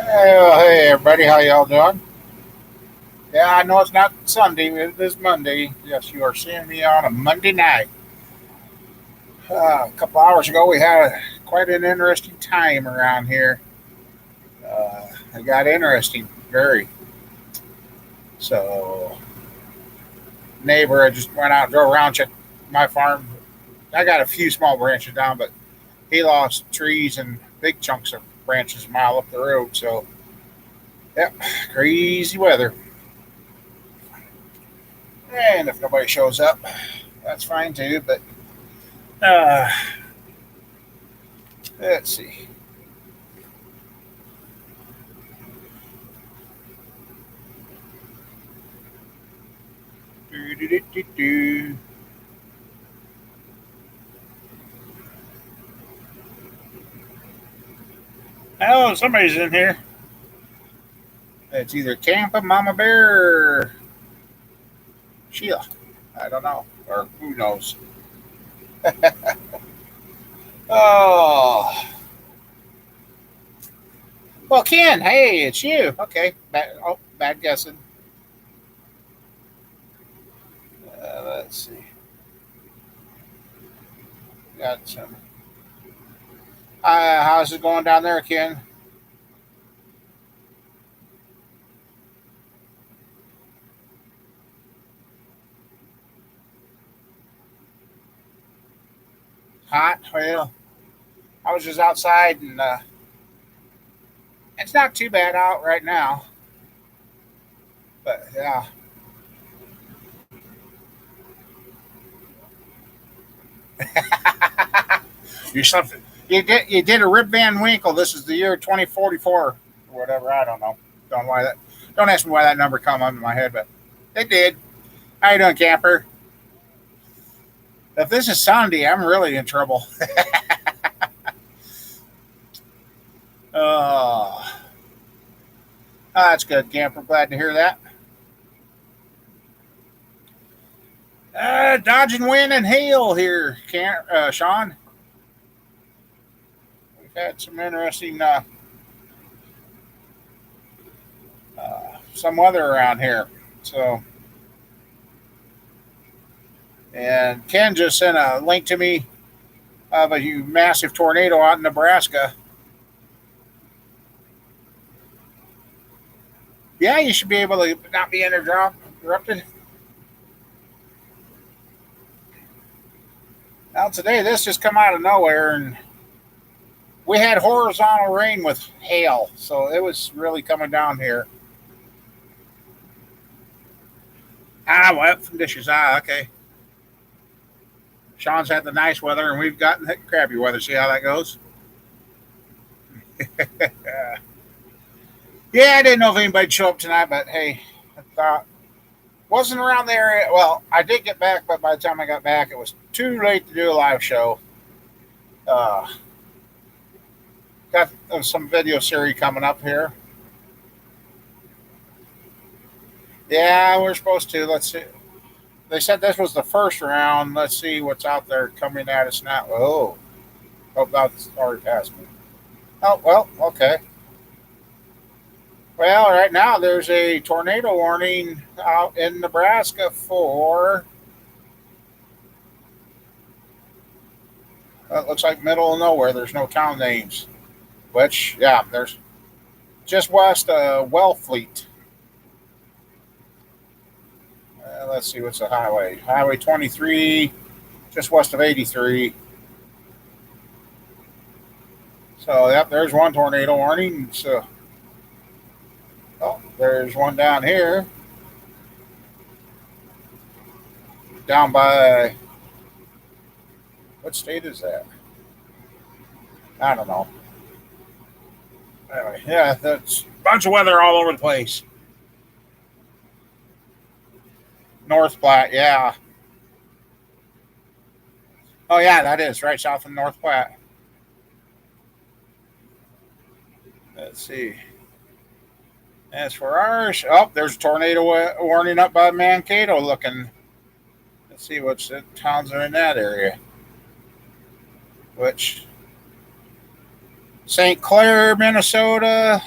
Hey everybody, how y'all doing? Yeah, I know it's not Sunday, it is Monday. Yes, you are seeing me on a Monday night. A couple hours ago, we had quite an interesting time around here. It got interesting, very. So, neighbor, I just went out and drove around, checked my farm. I got a few small branches down, but he lost trees and big chunks of branches a mile up the road. So, yep, crazy weather. And if nobody shows up, that's fine too. But uh, let's see. Do. Oh, somebody's in here. It's either Campa, Mama Bear, or Sheila. I don't know. Or who knows. Oh. Well, Ken, hey, it's you. Okay. Bad guessing. Let's see. Got some. How's it going down there, Ken? Hot? Well, I was just outside, and it's not too bad out right now. But yeah. You something. You did a Rip Van Winkle. This is the year 2044 or whatever. I don't know. Don't know why that. Don't ask me why that number come into my head, but it did. How you doing, camper? If this is Sunday, I'm really in trouble. Oh, that's good, camper. Glad to hear that. Dodging wind and hail here, Sean. We've had some interesting some weather around here. So, and Ken just sent a link to me of a massive tornado out in Nebraska. Yeah, you should be able to not be interrupted. Now today, this just come out of nowhere, and we had horizontal rain with hail, so it was really coming down here. Wet from dishes. Okay. Sean's had the nice weather, and we've gotten the crappy weather. See how that goes? Yeah, I didn't know if anybody'd show up tonight, but hey, I thought wasn't around the area. Well, I did get back, but by the time I got back, it was too late to do a live show. Uh, got some video series coming up here. Yeah, we're supposed to. Let's see. They said this was the first round. Let's see what's out there coming at us now. Oh, hope that's already past me. Oh, well, okay. Well, right now there's a tornado warning out in Nebraska for it looks like middle of nowhere. There's no town names, which yeah, there's just west of Wellfleet. Let's see what's the highway. Highway 23, just west of 83. So yep, there's one tornado warning. So oh, there's one down here, down by what state is that? I don't know. Anyway, yeah, that's a bunch of weather all over the place. North Platte, yeah. Oh yeah, that is right south of North Platte. Let's see. As for ours, oh, there's a tornado warning up by Mankato. Looking, let's see what's the towns are in that area. Which St. Clair, Minnesota.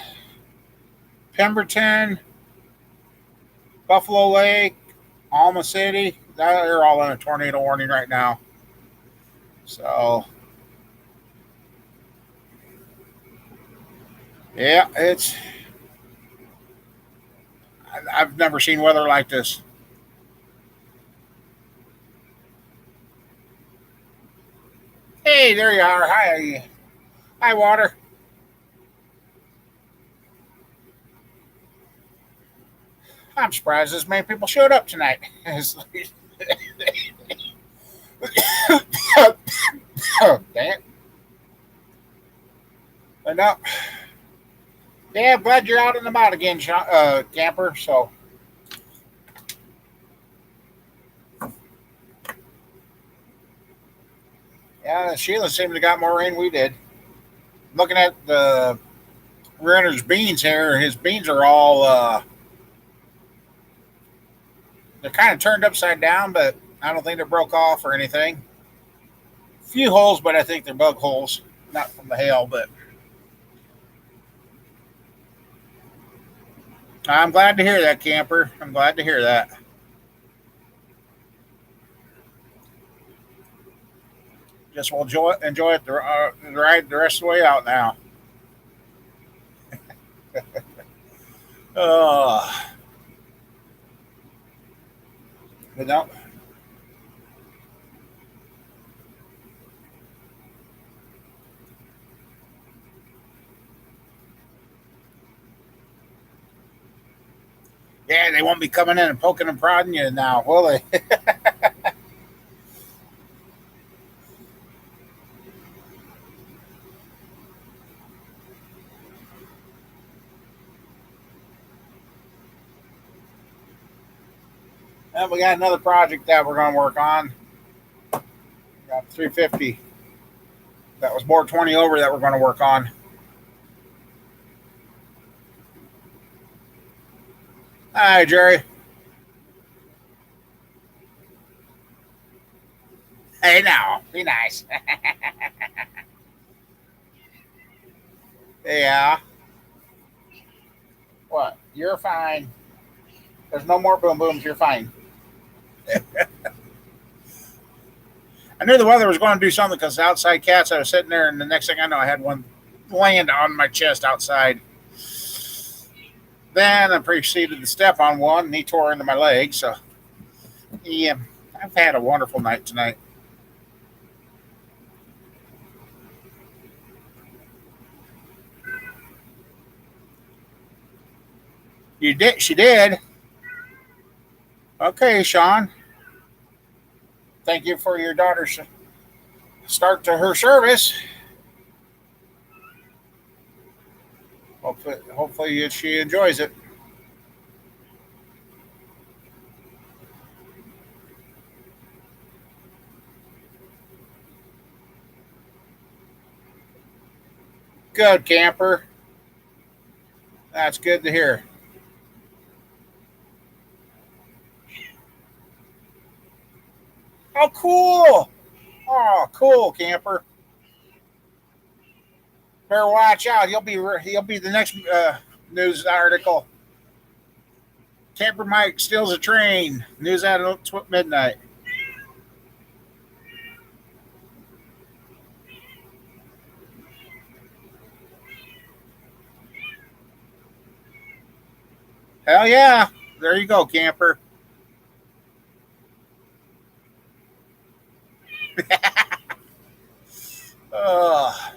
Pemberton, Buffalo Lake, Alma City. They're all in a tornado warning right now. So, yeah, I've never seen weather like this. Hey, there you are. Hi, hi, water. I'm surprised as many people showed up tonight. Oh, dang it. But no, yeah, I'm glad you're out and about again, camper. So, yeah, Sheila seemed to got more rain we did. Looking at the renter's beans here, his beans are all they're kind of turned upside down, but I don't think they broke off or anything. Few holes, but I think they're bug holes, not from the hail. But I'm glad to hear that, camper. I'm glad to hear that. Just will enjoy it the ride the rest of the way out now. Uh, but no, yeah, they won't be coming in and poking and prodding you now, will they? And we got another project that we're going to work on. We got 350. That was board 20 over that we're going to work on. Hi, Jerry. Hey, now, be nice. Yeah. What? You're fine. There's no more boom booms. You're fine. I knew the weather was going to do something because the outside cats, I was sitting there, and the next thing I know, I had one land on my chest outside. Then I proceeded to step on one, and he tore into my leg. So, yeah, I've had a wonderful night tonight. You did? She did. Okay, Sean. Thank you for your daughter's start to her service. Hopefully she enjoys it. Good, camper. That's good to hear. Oh, cool. Oh, cool, camper. Better watch out. He'll be the next news article. Camper Mike steals a train. News at midnight. Hell yeah. There you go, camper. Oh,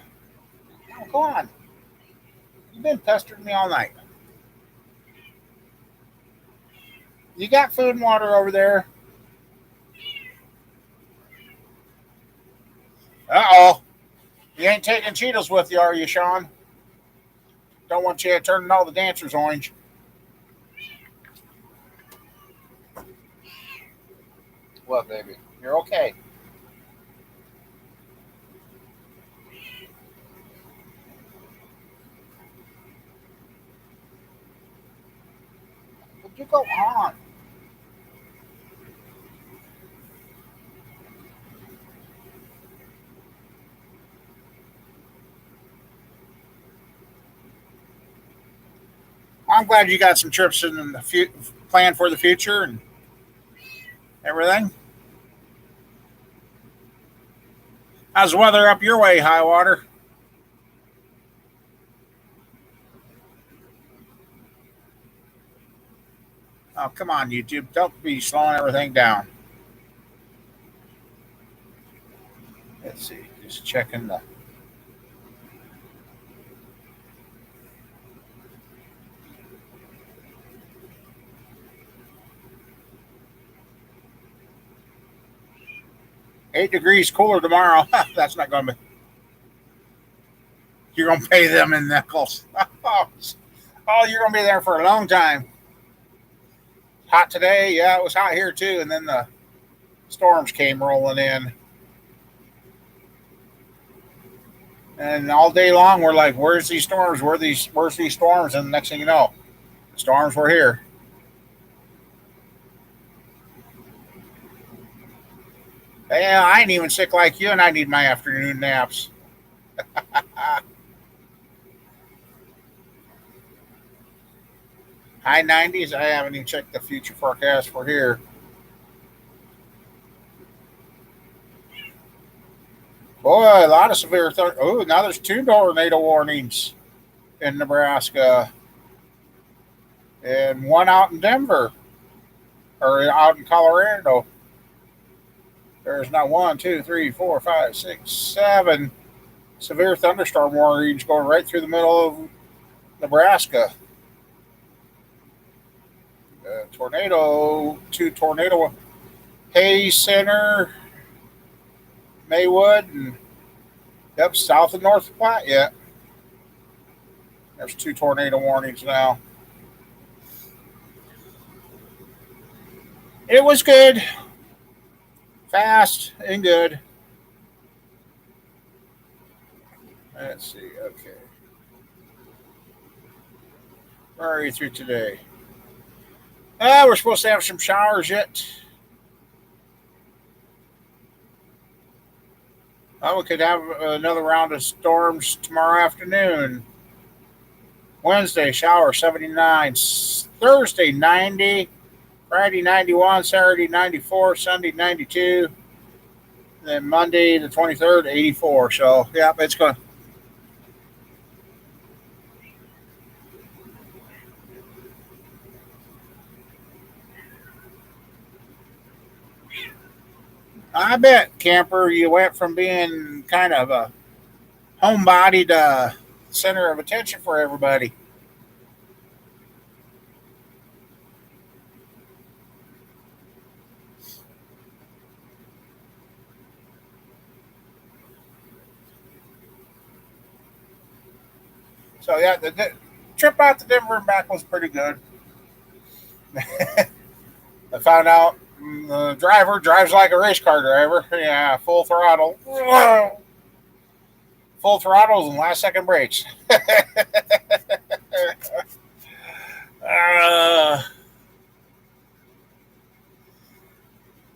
go on. You've been pestering me all night. You got food and water over there. Uh oh. You ain't taking Cheetos with you, are you, Sean? Don't want you turning all the dancers orange. What, baby? You're okay. Would you go on? I'm glad you got some trips in the planned for the future and everything. How's the weather up your way, high water? Oh, come on, YouTube. Don't be slowing everything down. Let's see. Just checking the. 8 degrees cooler tomorrow. That's not going to be. You're going to pay them in nickels. Oh, you're going to be there for a long time. Hot today. Yeah, it was hot here too. And then the storms came rolling in. And all day long, we're like, where's these storms? Where's these storms? And the next thing you know, the storms were here. Yeah, I ain't even sick like you, and I need my afternoon naps. High 90s. I haven't even checked the future forecast for here. Boy, a lot of severe. Oh, now there's 2 tornado warnings in Nebraska, and one out in Denver or out in Colorado. There's not one, two, three, four, five, six, seven severe thunderstorm warnings going right through the middle of Nebraska. Two tornado, Hayes Center, Maywood, and yep, south of North Platte yet. There's 2 tornado warnings now. It was good, fast, and good. Let's see, okay. Where are you through today? We're supposed to have some showers yet. We could have another round of storms tomorrow afternoon. Wednesday, shower 79. Thursday, 90. Friday, 91. Saturday, 94. Sunday, 92. Then Monday, the 23rd, 84. So, yeah, it's going to. I bet, camper, you went from being kind of a homebody to center of attention for everybody. So yeah, the trip out to Denver and back was pretty good. I found out the driver drives like a race car driver. Yeah, full throttle, full throttles and last second brakes. uh,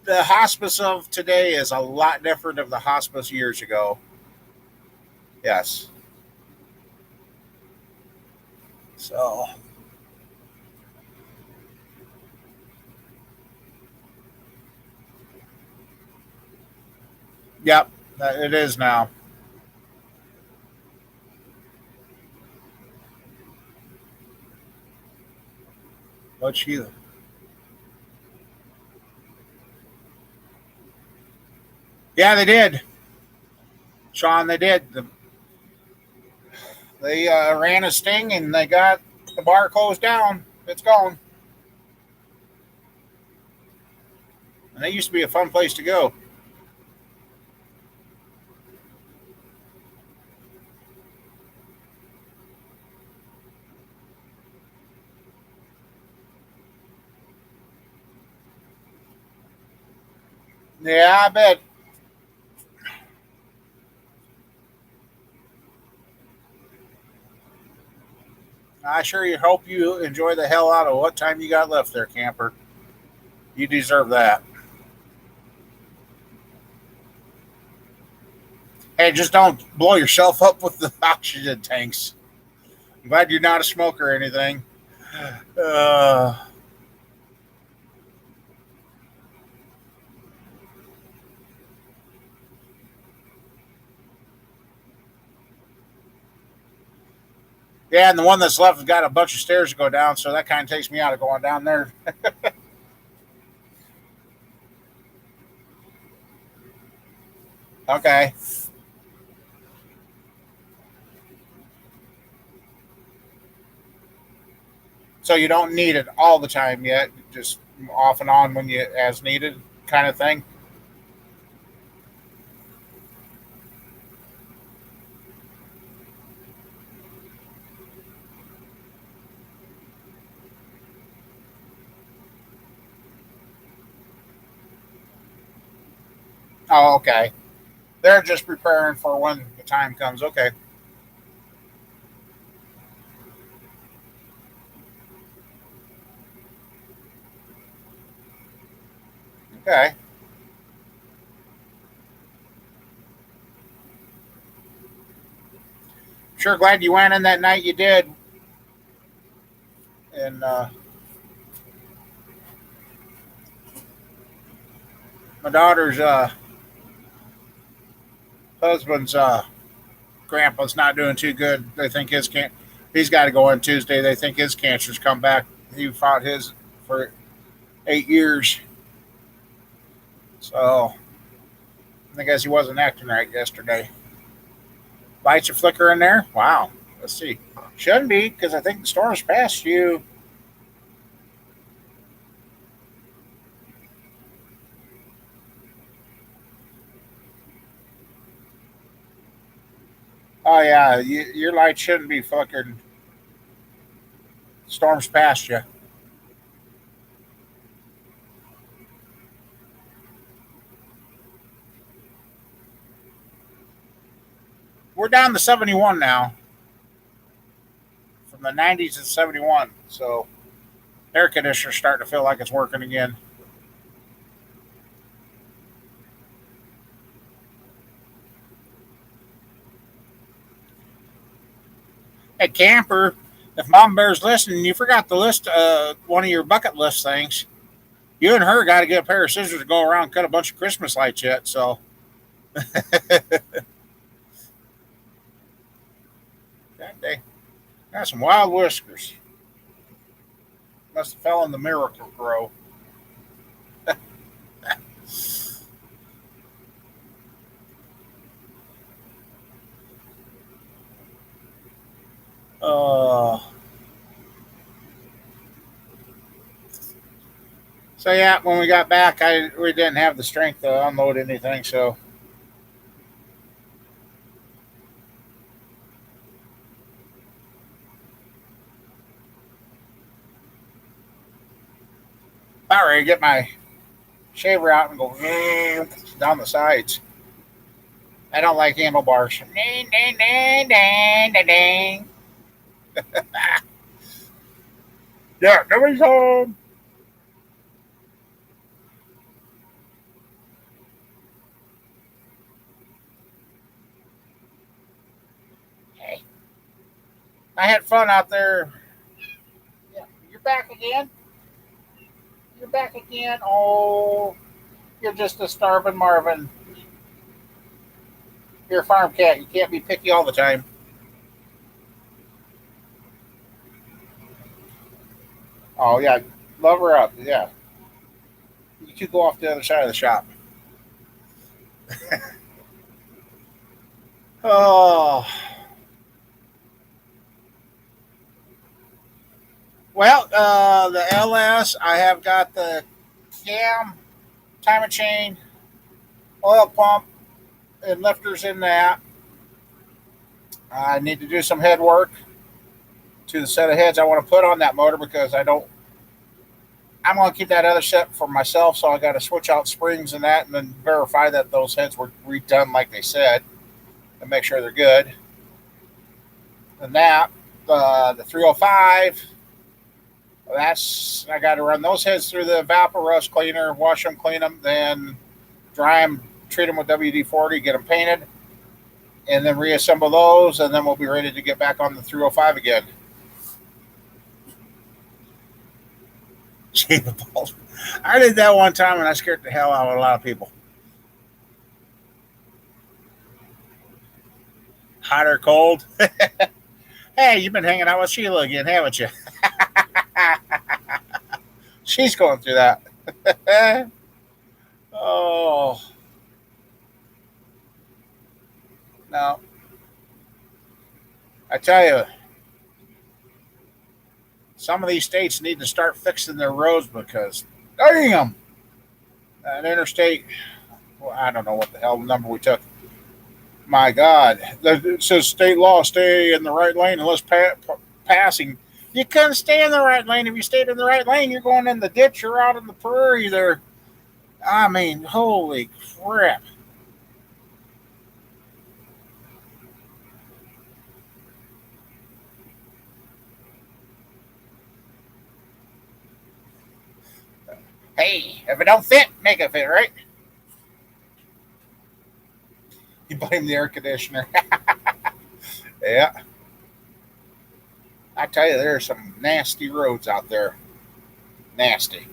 the hospice of today is a lot different of the hospice years ago. Yes. So, yep, it is now. What you? Yeah, they did, Sean. They did. They ran a sting and they got the bar closed down. It's gone. And it used to be a fun place to go. Yeah, I bet. I sure hope you enjoy the hell out of what time you got left there, camper. You deserve that. Hey, just don't blow yourself up with the oxygen tanks. I'm glad you're not a smoker or anything. Uh, yeah, and the one that's left has got a bunch of stairs to go down, so that kind of takes me out of going down there. Okay. So you don't need it all the time yet, just off and on when you as needed kind of thing. Oh, okay. They're just preparing for when the time comes. Okay. Okay. Sure glad you went in that night you did. And my daughter's husband's grandpa's not doing too good. They think he's got to go on Tuesday. They think his cancer's come back. He fought his for 8 years. So I guess he wasn't acting right yesterday. Lights are flickering there. Wow. Let's see. Shouldn't be because I think the storm's past you. Oh yeah, your light shouldn't be flickering. Storm's past you. We're down to 71 now, from the 90s to 71. So air conditioner's starting to feel like it's working again. Hey, camper, if Mom Bear's listening, you forgot to list one of your bucket list things. You and her got to get a pair of scissors to go around and cut a bunch of Christmas lights yet. So, they got some wild whiskers. Must have fell in the miracle grow. Uh, so yeah, when we got back, we didn't have the strength to unload anything. So, about ready to get my shaver out and go down the sides. I don't like handlebars. Ding, ding, ding, ding, ding, ding. Yeah, nobody's home. Hey, I had fun out there. Yeah, you're back again. You're back again. Oh, you're just a starving Marvin. You're a farm cat. You can't be picky all the time. Oh yeah, love her up. Yeah, you two go off the other side of the shop. Oh, well, the LS. I have got the cam, timer chain, oil pump, and lifters in that. I need to do some head work to the set of heads I want to put on that motor because I don't. I'm going to keep that other set for myself, so I got to switch out springs and that, and then verify that those heads were redone like they said, and make sure they're good. And that the 305. That's I got to run those heads through the Vaporust cleaner, wash them, clean them, then dry them, treat them with WD-40, get them painted, and then reassemble those, and then we'll be ready to get back on the 305 again. Shave the balls. I did that one time and I scared the hell out of a lot of people. Hot or cold? Hey, you've been hanging out with Sheila again, haven't you? She's going through that. Oh, no. I tell you, some of these states need to start fixing their roads because, damn, an interstate, well, I don't know what the hell number we took. My God. It says state law, stay in the right lane unless passing. You couldn't stay in the right lane. If you stayed in the right lane, you're going in the ditch or out in the prairie there. I mean, holy crap. Hey, if it don't fit, make it fit, right? You blame the air conditioner. Yeah. I tell you, there are some nasty roads out there. Nasty.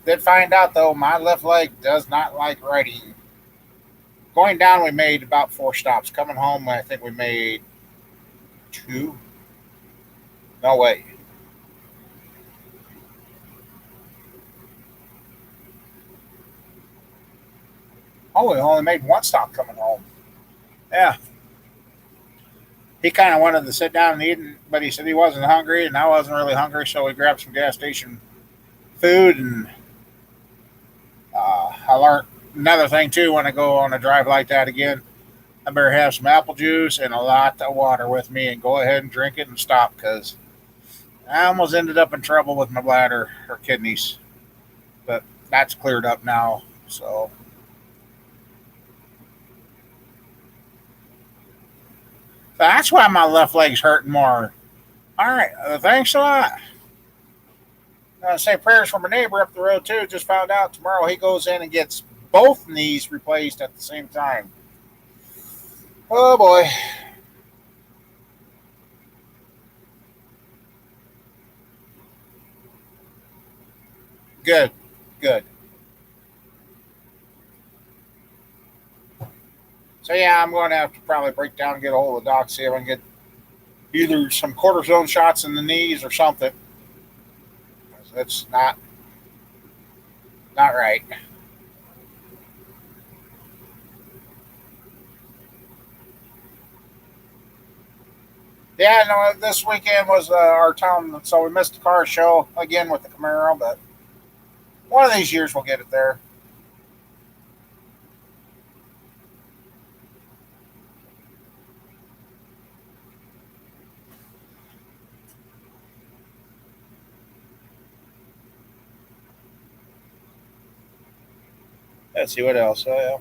Did find out, though, my left leg does not like riding. Going down, we made about 4 stops. Coming home, I think we made 2. No way. Oh, we only made 1 stop coming home. Yeah. He kind of wanted to sit down and eat, but he said he wasn't hungry, and I wasn't really hungry, so we grabbed some gas station food. And I learned another thing, too, when I go on a drive like that again. I better have some apple juice and a lot of water with me and go ahead and drink it and stop because I almost ended up in trouble with my bladder or kidneys. But that's cleared up now. So that's why my left leg's hurting more. All right. Thanks a lot. Say prayers for my neighbor up the road, too. Just found out tomorrow he goes in and gets both knees replaced at the same time. Oh, boy. Good. Good. So, yeah, I'm going to have to probably break down and get a hold of the doc, see if I can get either some cortisone shots in the knees or something. That's not right. Yeah, no, this weekend was our town, so we missed the car show again with the Camaro, but one of these years we'll get it there. Let's see what else. Yeah.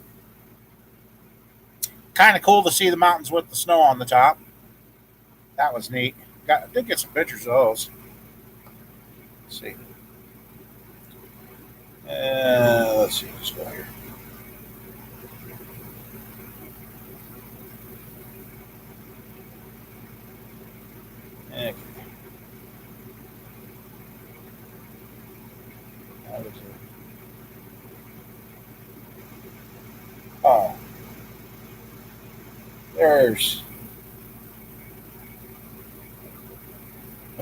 Kind of cool to see the mountains with the snow on the top. That was neat. Did get some pictures of those. Let's see. Let's see. Let's go here. Okay. Oh, there's.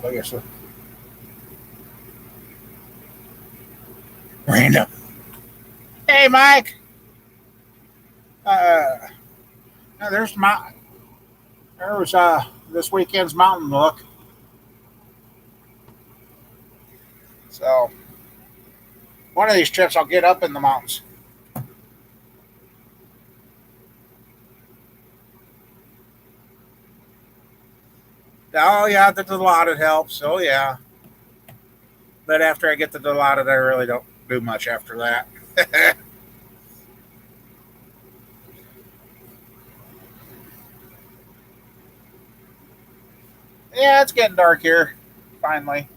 I guess random. Hey, Mike. Uh, there's my. There's this weekend's mountain look. So one of these trips, I'll get up in the mountains. Oh yeah, the Dilaudid helps. Oh yeah, but after I get the Dilaudid, I really don't do much after that. Yeah, it's getting dark here. Finally.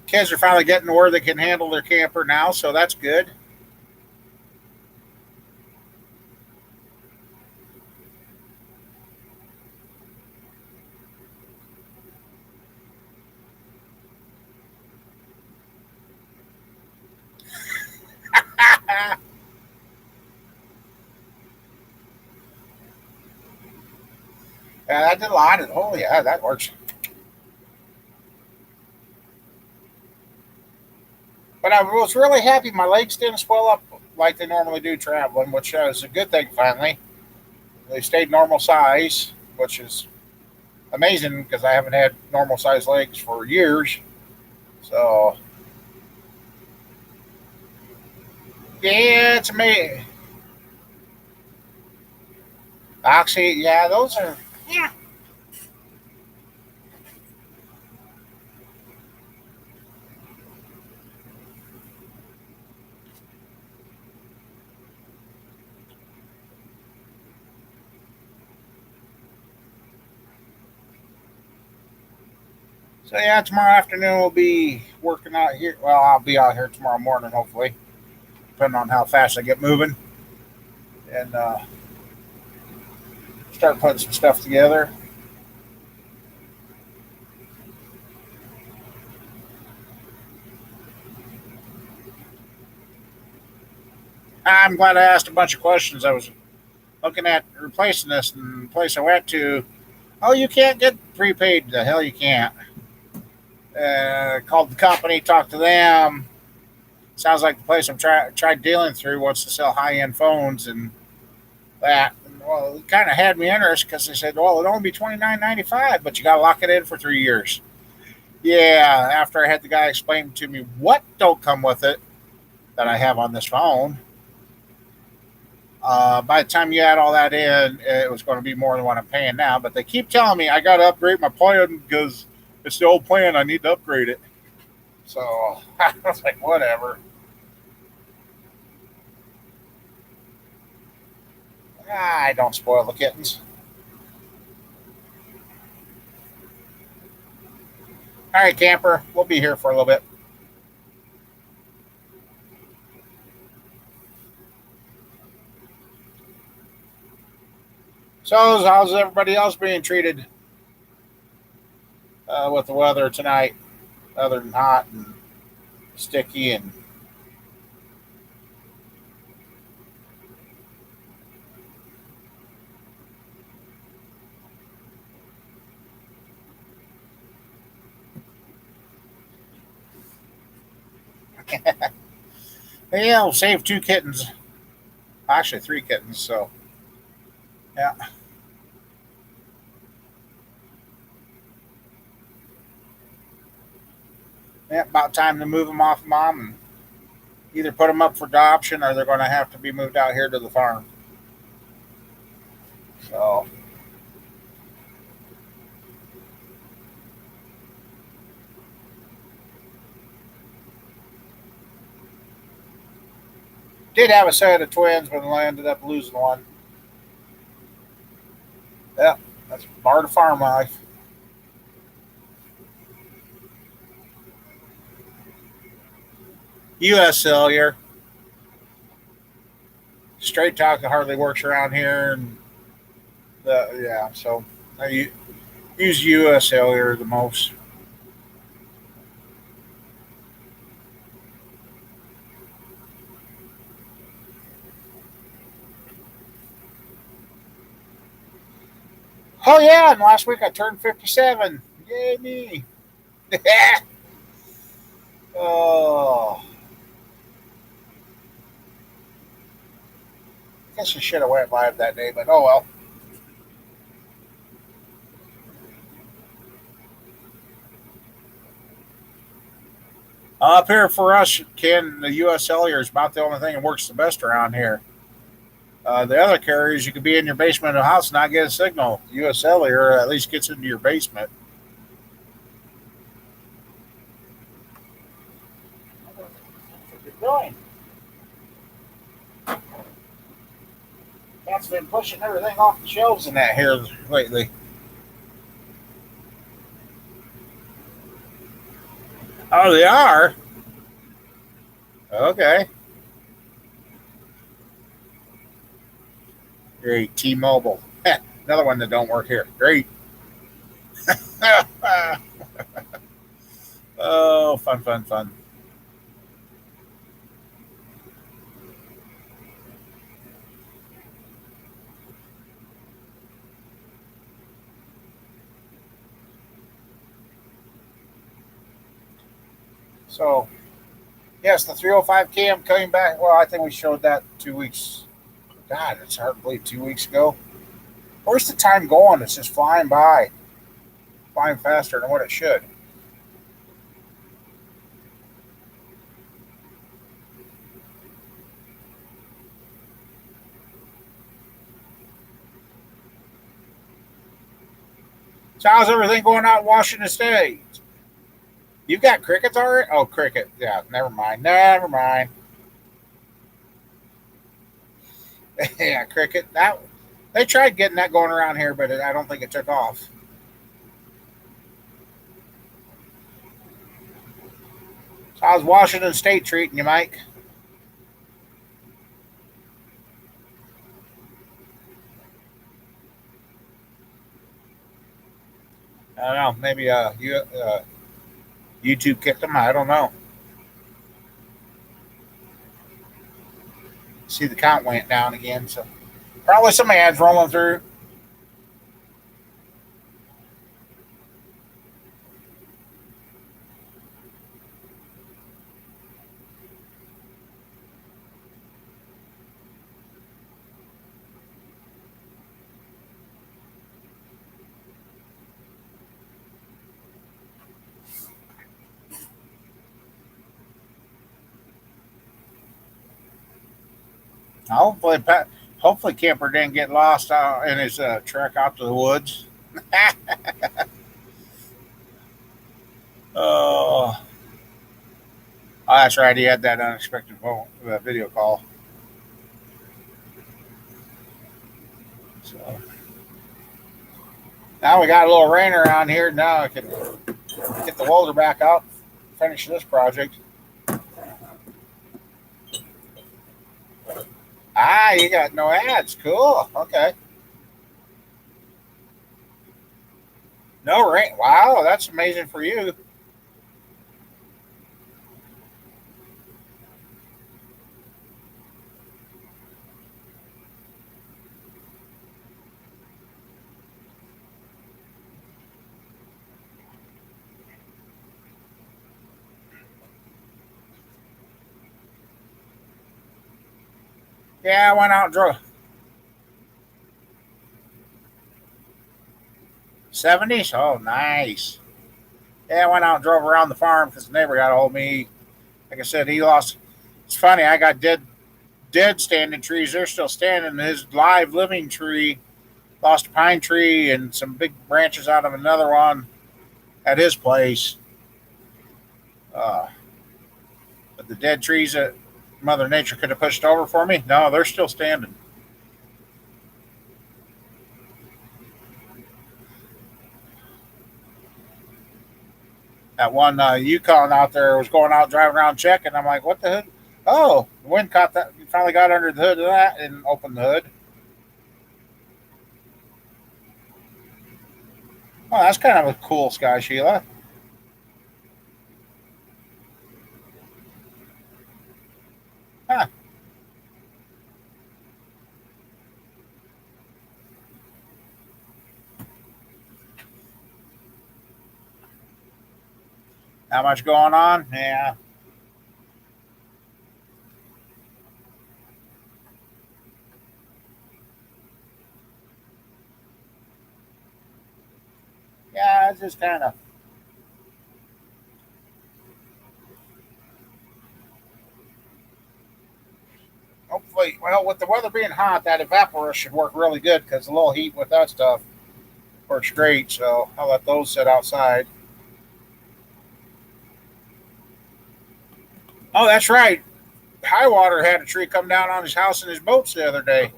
Kids are finally getting to where they can handle their camper now, so that's good. I did a lot of. Oh yeah, that works. But I was really happy my legs didn't swell up like they normally do traveling, which is a good thing. Finally, they stayed normal size, which is amazing because I haven't had normal size legs for years. So yeah, it's amazing. Oxy, yeah, those are. Yeah. So yeah, tomorrow afternoon we'll be working out here. Well, I'll be out here tomorrow morning, hopefully, depending on how fast I get moving, and start putting some stuff together. I'm glad I asked a bunch of questions. I was looking at replacing this, and the place I went to, oh, you can't get prepaid. The hell you can't. Called the company, talked to them. Sounds like the place I'm tried dealing through wants to sell high end phones and that. And, well, it kind of had me interested because they said, well, it'll only be $29.95, but you got to lock it in for 3 years. Yeah, after I had the guy explain to me what don't come with it that I have on this phone, by the time you add all that in, it was going to be more than what I'm paying now. But they keep telling me I got to upgrade my plan because it's the old plan. I need to upgrade it. So I was like, whatever. I don't spoil the kittens. All right, camper, we'll be here for a little bit. So how's everybody else being treated with the weather tonight, other than hot and sticky and yeah, we'll save two kittens. Actually, three kittens. So yeah, yeah, about time to move them off mom and either put them up for adoption or they're going to have to be moved out here to the farm. So did have a set of twins, but I ended up losing one. Yeah, that's part of farm life. U.S. Cellular, straight talk hardly works around here, and yeah, so I use U.S. Cellular the most. Oh yeah, and last week I turned 57. Yay me! Oh, I guess I should have went live that day, but oh well. Up here for us, Ken, the U.S. Cellular is about the only thing that works the best around here. The other carriers, you could be in your basement of the house and not get a signal. U.S. Cellular at least gets into your basement. What's it doing? Cat's been pushing everything off the shelves in that here lately. Oh, they are? Okay. Great. T-Mobile. Another one that don't work here. Great. Oh, fun, fun, fun. So, yes, the 305 cam coming back. Well, I think we showed that 2 weeks. God, it's hard to believe 2 weeks ago. Where's the time going? It's just flying by, flying faster than what it should. So, how's everything going out in Washington State? You've got crickets already? Oh, cricket. Yeah, never mind. Never mind. Yeah, cricket. That they tried getting that going around here, but I don't think it took off. So how's Washington State treating you, Mike? I don't know. Maybe YouTube kicked them. I don't know. See, the count went down again, so probably some ads rolling through. Hopefully, hopefully, Camper didn't get lost out in his trek out to the woods. Oh, that's right. He had that unexpected video call. So now we got a little rain around here. Now I can get the welder back out, finish this project. Ah, you got no ads. Cool. Okay. No rain. Wow, that's amazing for you. Yeah, I went out and drove 70s. Oh, nice. Yeah, I went out and drove around the farm because the neighbor got a hold of me. Like I said, he lost. It's funny. I got dead standing trees. They're still standing. His live living tree lost a pine tree and some big branches out of another one at his place. Uh, but the dead trees that Mother Nature could have pushed over for me, no, they're still standing. That one Yukon out there was going out driving around checking. I'm like, what the hood? Oh, the wind caught that. Finally got under the hood of that and opened the hood. Oh, that's kind of a cool sky, Sheila. Huh. Not much going on. Yeah. Yeah, it's just kind of. Hopefully, well, with the weather being hot, that evaporator should work really good because a little heat with that stuff works great. So I'll let those sit outside. Oh, that's right. Highwater had a tree come down on his house and his boats the other day.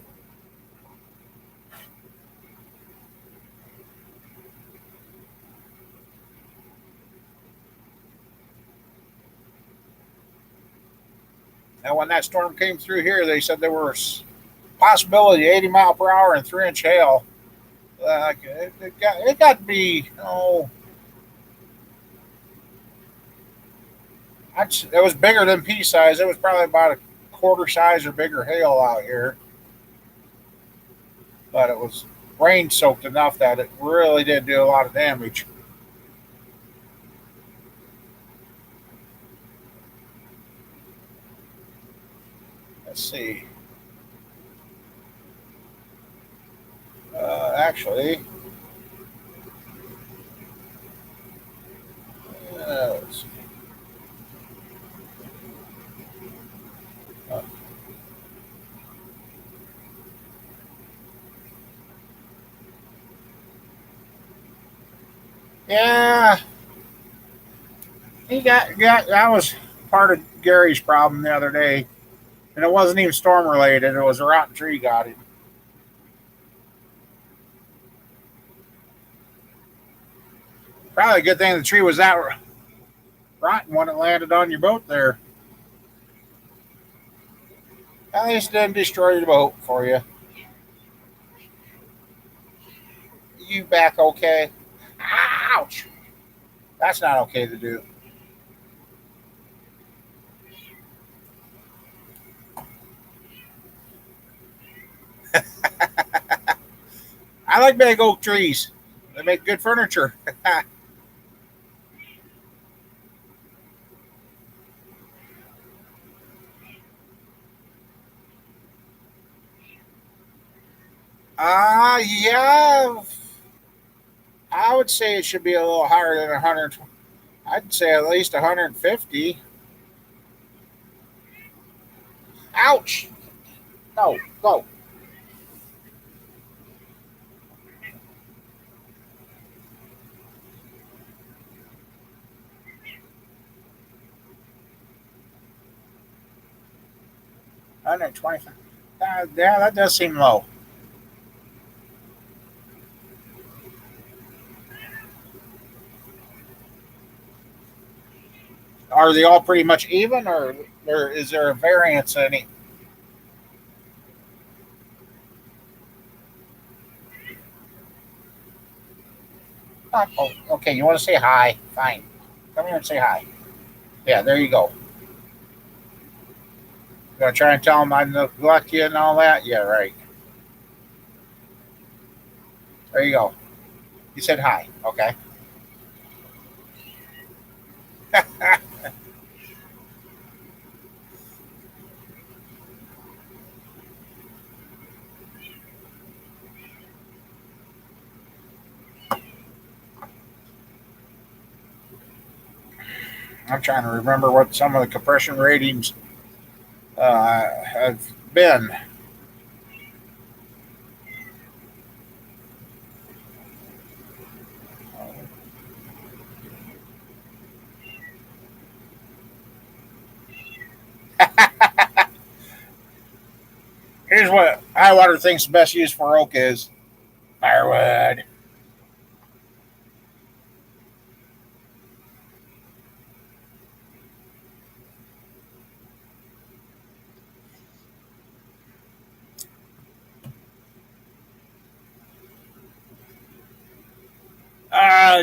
And when that storm came through here, they said there was possibility 80 mile per hour and 3 inch hail. It got to be, it was bigger than pea size. It was probably about a quarter size or bigger hail out here, but it was rain soaked enough that it really did do a lot of damage. Let's see. Actually, let's see. Uh, yeah, he got that was part of Gary's problem the other day, and it wasn't even storm related. It was a rotten tree got him. Probably a good thing the tree was that rotten when it landed on your boat there. At least it didn't destroy the boat for you. You back okay? Ouch! That's not okay to do. I like big oak trees. They make good furniture. Yeah. I would say it should be a little higher than 100. I'd say at least 150. Ouch! No, go. 125. Yeah, that does seem low. Are they all pretty much even, or is there a variance in any? Oh, okay, you want to say hi? Fine. Come here and say hi. Yeah, there you go. You gonna try and tell them I neglect you and all that? Yeah, right. There you go. You said hi. Okay. I'm trying to remember what some of the compression ratings have been. Here's what high water thinks the best use for oak is firewood.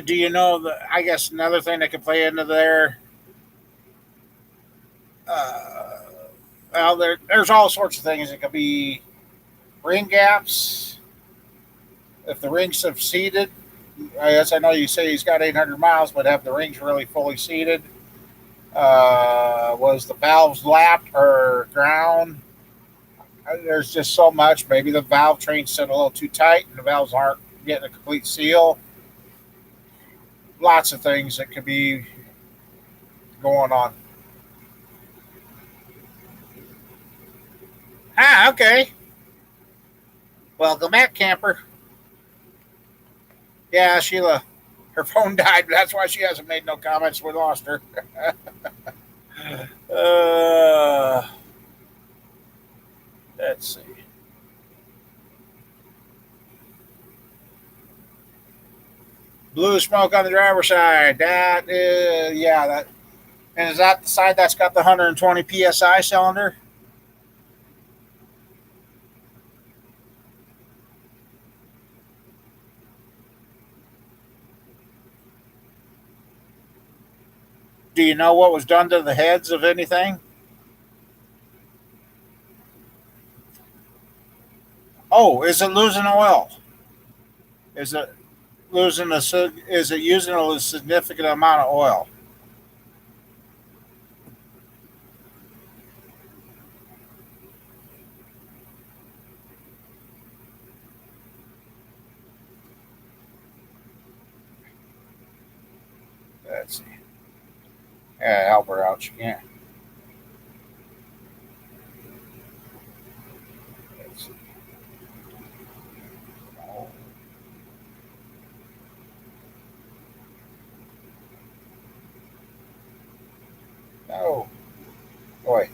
Do you know the? I guess another thing that could play into there. Uh, well, there's all sorts of things. It could be ring gaps. If the rings have seated, I guess I know you say he's got 800 miles, but have the rings really fully seated? Was the valves lapped or ground? There's just so much. Maybe the valve train's set a little too tight and the valves aren't getting a complete seal. Lots of things that could be going on. Ah, okay. Welcome back, camper. Yeah, Sheila, her phone died. That's why she hasn't made no comments. We lost her. uh, let's see. Blue smoke on the driver's side. That is, yeah, that And is that the side that's got the 120 psi cylinder? Do you know what was done to the heads of anything? Oh, is it losing oil? Is it losing a? Is it using a significant amount of oil? Let's see. Yeah, help her out. She can't. Let's see. Oh, no, boy.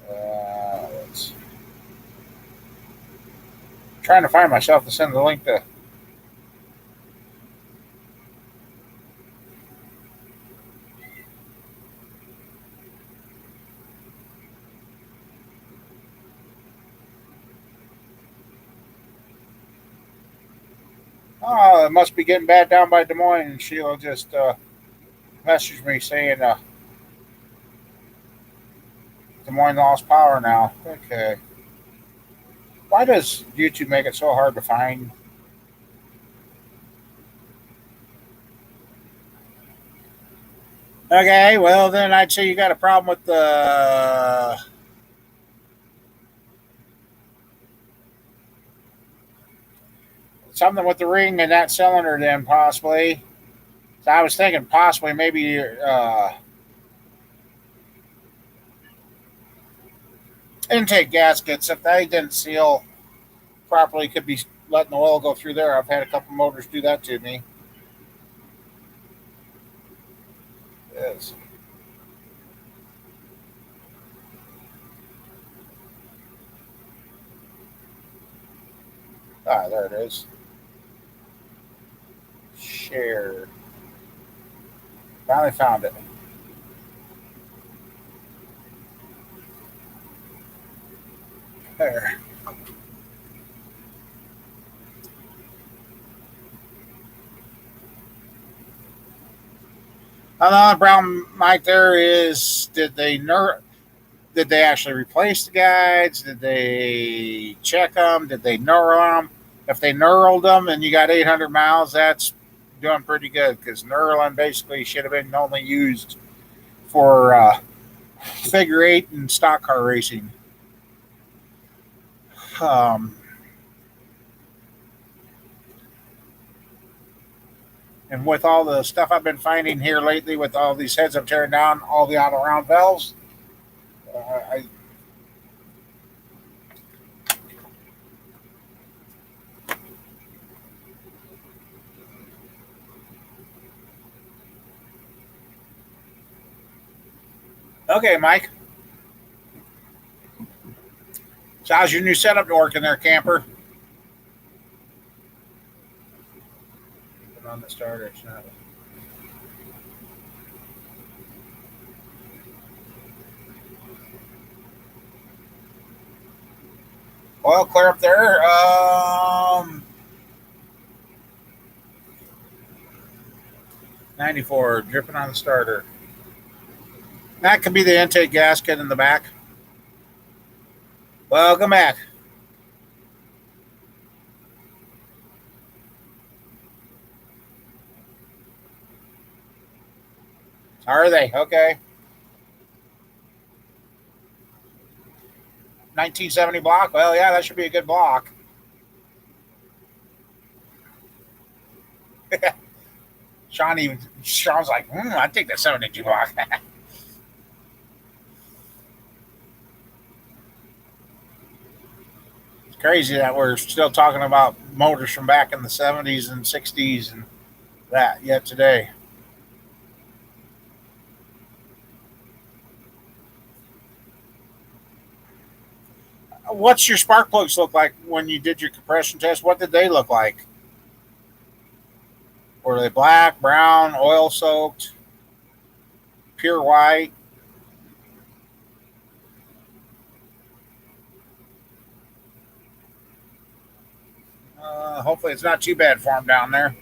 Let's trying to find myself to send the link to. Oh, it must be getting bad down by Des Moines. And she'll just message me saying Des Moines lost power now. Okay. Why does YouTube make it so hard to find? Okay, well then I'd say you got a problem with the something with the ring and that cylinder. Then possibly. So I was thinking possibly maybe intake gaskets if they didn't seal properly could be letting the oil go through there. I've had a couple motors do that to me. Yes. Ah, there it is. Share. Finally found it. There. Another brown mic there is did they actually replace the guides? Did they check them? Did they knurl them? If they knurled them and you got 800 miles, that's doing pretty good because knurling basically should have been only used for figure eight and stock car racing. Um, and with all the stuff I've been finding here lately, with all these heads I'm tearing down, all the auto round valves, I okay, Mike. So how's your new setup working there, camper? Put on the starter. It's not. Oil clear up there. 94 dripping on the starter. That could be the intake gasket in the back. Welcome back. Are they? Okay. 1970 block. Well, yeah, that should be a good block. Sean's like, I think that's 72 block. It's crazy that we're still talking about motors from back in the 70s and 60s and that yet today. What's your spark plugs look like when you did your compression test? What did they look like? Were they black, brown, oil soaked, pure white? Hopefully, it's not too bad for them down there.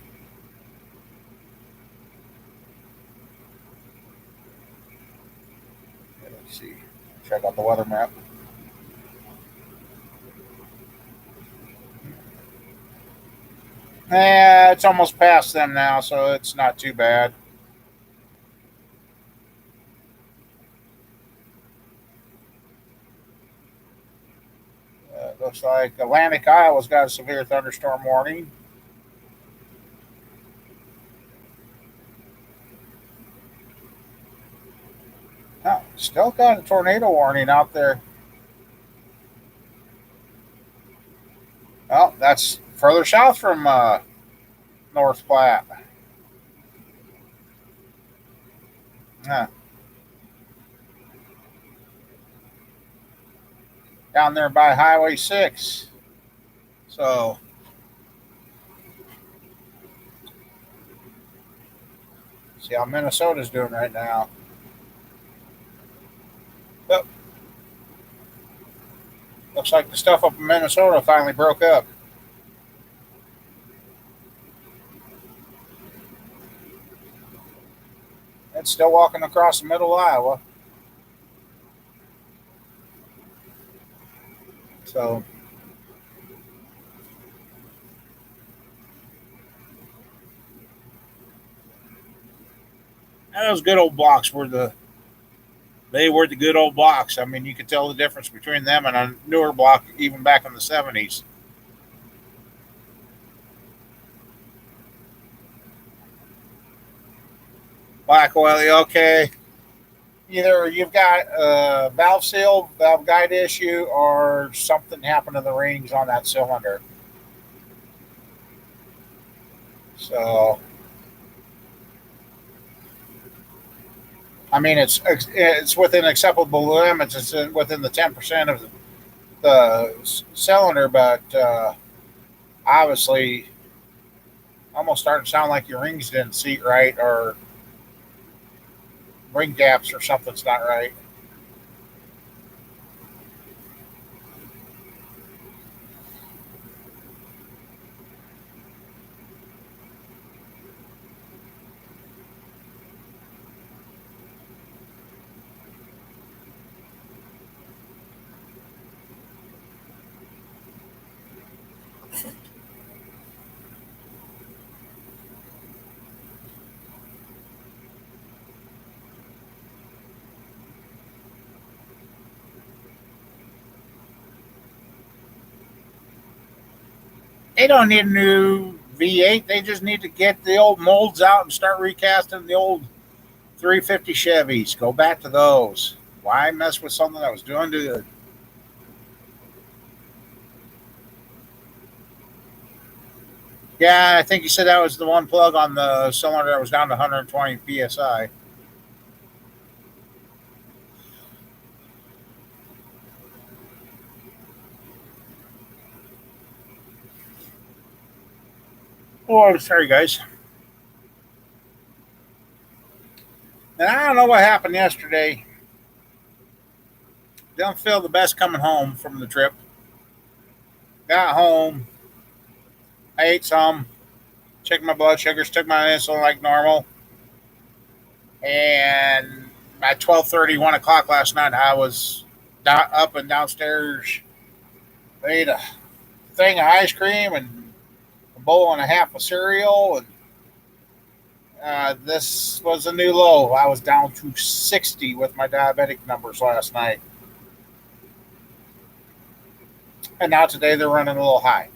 Let's see. Check out the weather map. Yeah, it's almost past them now, so it's not too bad. Looks like Atlantic Iowa's got a severe thunderstorm warning. Oh, still got a tornado warning out there. Oh, that's further south from North Platte. Huh. Down there by Highway 6. So, see how Minnesota's doing right now. But looks like the stuff up in Minnesota finally broke up. It's still walking across the middle of Iowa. So, those good old blocks were the good old blocks. I mean, you could tell the difference between them and a newer block, even back in the 70s. Black oil, okay. Either you've got a valve seal, valve guide issue, or something happened to the rings on that cylinder. So, I mean, it's within acceptable limits. It's within the 10% of the cylinder, but obviously, almost starting to sound like your rings didn't seat right, or ring gaps or something's not right. They don't need a new V8. They just need to get the old molds out and start recasting the old 350 Chevys. Go back to those. Why mess with something that was doing good? Yeah, I think you said that was the one plug on the cylinder that was down to 120 psi. Oh, sorry, guys. And I don't know what happened yesterday. Didn't feel the best coming home from the trip. Got home, I ate some, checked my blood sugars, took my insulin like normal, and at 12:30, 1 o'clock last night, I was up and downstairs. Ate a thing of ice cream and a bowl and a half of cereal, and this was a new low. I was down to 60 with my diabetic numbers last night, and now today they're running a little high.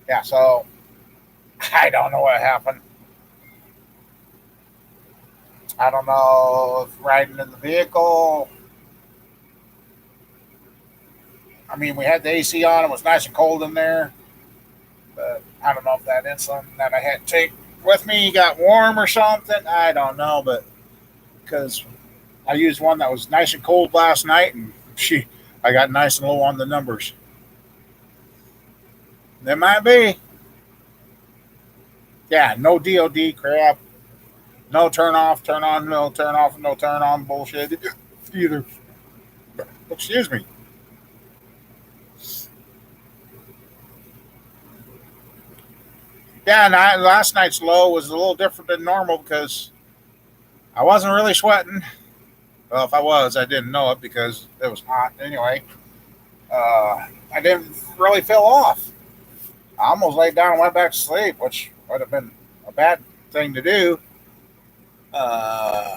Yeah, so I don't know what happened. I don't know if riding in the vehicle. I mean, we had the AC on. It was nice and cold in there. But I don't know if that insulin that I had to take with me got warm or something. I don't know. But because I used one that was nice and cold last night, and I got nice and low on the numbers. There might be. Yeah, no DOD crap. No turn off, turn on, no turn off, no turn on bullshit either. Excuse me. Yeah, and last night's low was a little different than normal because I wasn't really sweating. Well, if I was, I didn't know it because it was hot anyway. I didn't really feel off. I almost laid down and went back to sleep, which would have been a bad thing to do. Uh,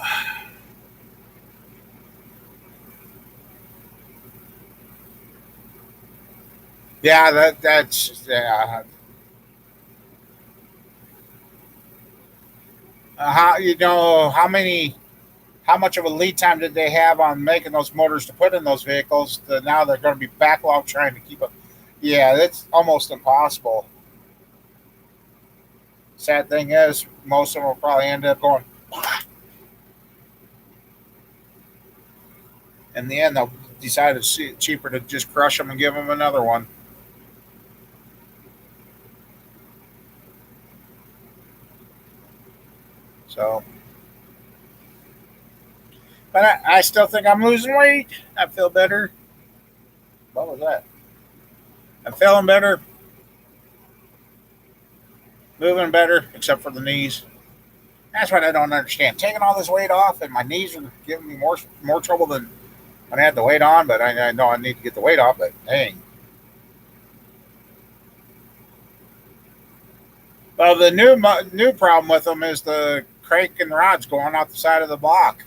yeah, that's yeah. How how much of a lead time did they have on making those motors to put in those vehicles? Now they're going to be backlogged trying to keep up. Yeah, that's almost impossible. Sad thing is, most of them will probably end up going. In the end, they'll decide it's cheaper to just crush them and give them another one. So, but I still think I'm losing weight. I feel better. What was that? I'm feeling better, moving better, except for the knees. That's what I don't understand. Taking all this weight off, and my knees are giving me more trouble than when I had the weight on. But I know I need to get the weight off. But dang, well, the new problem with them is the crank and rods going out the side of the block.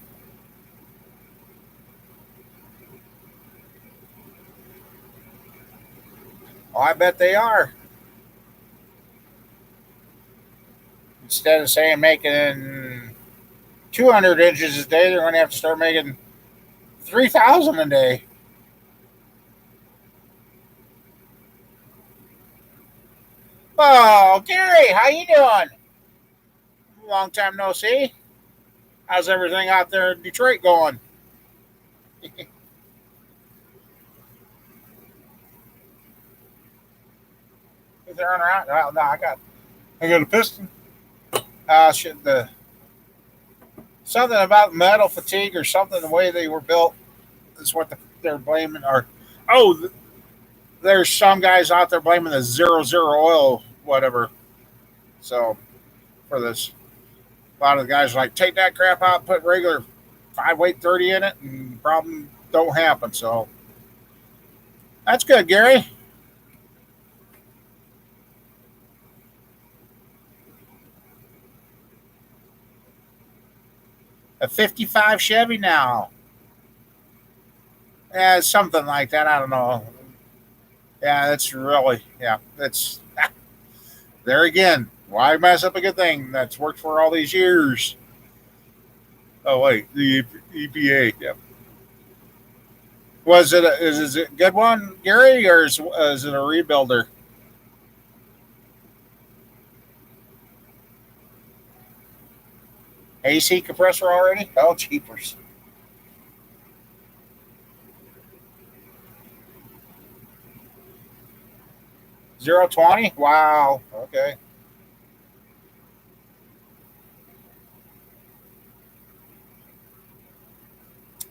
Oh, I bet they are. Instead of saying making 200 inches a day, they're going to have to start making 3,000 a day. Oh, Gary, how you doing? Long time no see. How's everything out there in Detroit going? Is there on around? Well, no, I got a piston. Should the something about metal fatigue or something the way they were built is what they're blaming. Or oh, there's some guys out there blaming the zero oil whatever. So for this, a lot of the guys are like take that crap out, put regular 5 weight 30 in it, and problem don't happen. So that's good, Gary. A 55 Chevy now. Yeah, something like that. I don't know. Yeah, that's really yeah. That's there again. Why mess up a good thing that's worked for all these years? Oh wait, the EPA. Yeah. Is it a good one, Gary, or is it a rebuilder? AC compressor already? Oh, cheapers. 0-20? Wow. Okay.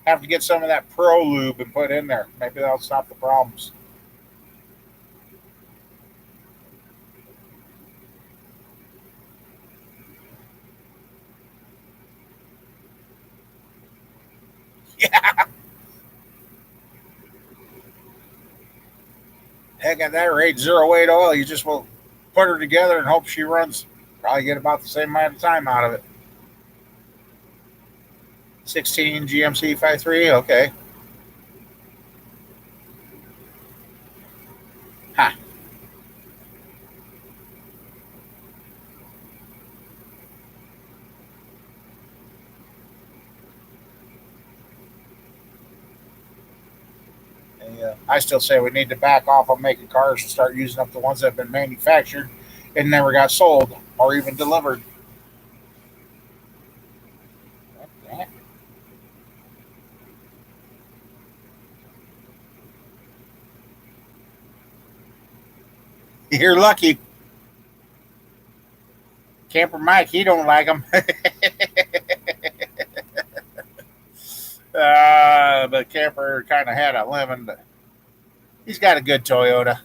Have to get some of that Pro Lube and put in there. Maybe that'll stop the problems. Yeah. Heck, at that rate, 0 weight oil, you just will put her together and hope she runs. Probably get about the same amount of time out of it. 16 GMC 53. Okay. Huh. Yeah. I still say we need to back off on making cars and start using up the ones that have been manufactured and never got sold or even delivered. You're lucky. Camper Mike, he don't like them. But Camper kind of had a lemon, but he's got a good Toyota.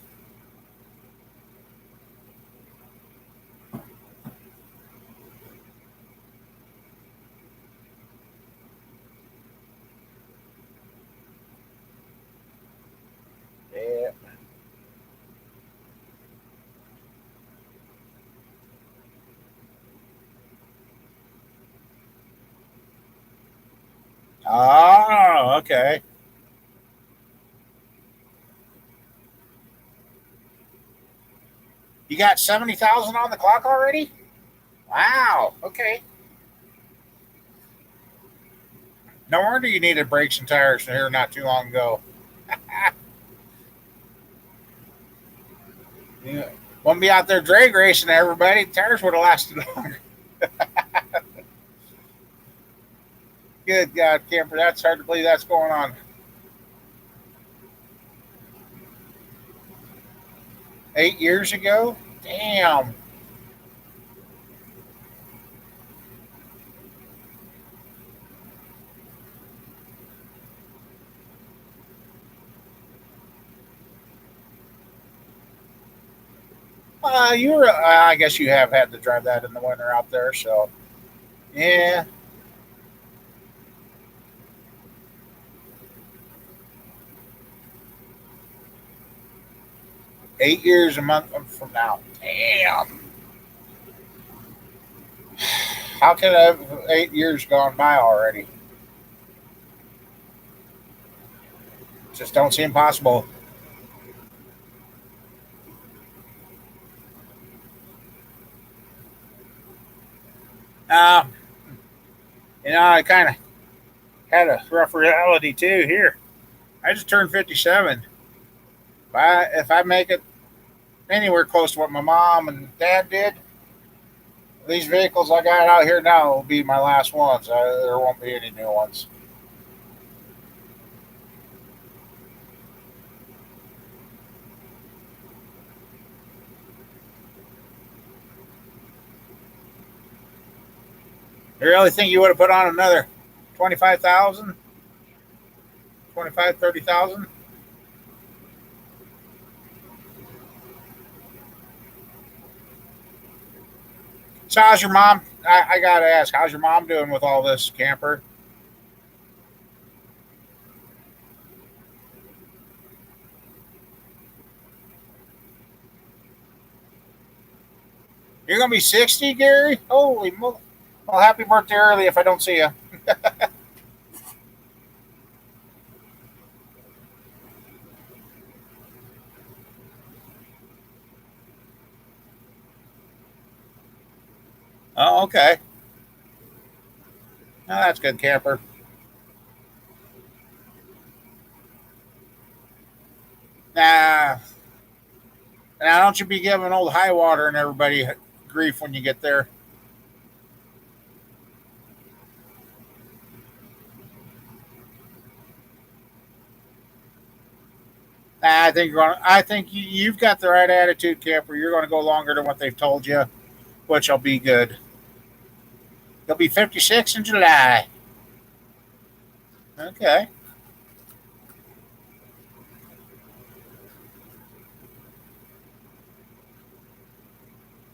Yeah. Oh, okay. You got 70,000 on the clock already? Wow. Okay. No wonder you needed brakes and tires here not too long ago. Yeah. Wouldn't be out there drag racing everybody. Tires would have lasted longer. Good God, Camper. That's hard to believe that's going on. 8 years ago? Damn. You were. I guess you have had to drive that in the winter out there. So yeah, 8 years a month from now. Damn. How could I have 8 years gone by already? Just don't seem possible. Uh, I kind of had a rough reality too here. I just turned 57. If I make it anywhere close to what my mom and dad did, these vehicles I got out here now will be my last ones. There won't be any new ones. You really think you would have put on another 25,000, 25, 30,000? So how's your mom? I gotta ask, how's your mom doing with all this, Camper? You're gonna be 60, Gary? Holy moly! Well, happy birthday early if I don't see you. Oh, okay. Oh, that's good, Camper. Nah, now don't you be giving old high water and everybody grief when you get there. Nah, I think you're going. I think you've got the right attitude, Camper. You're going to go longer than what they've told you, which will be good. You'll be 56 in July. Okay.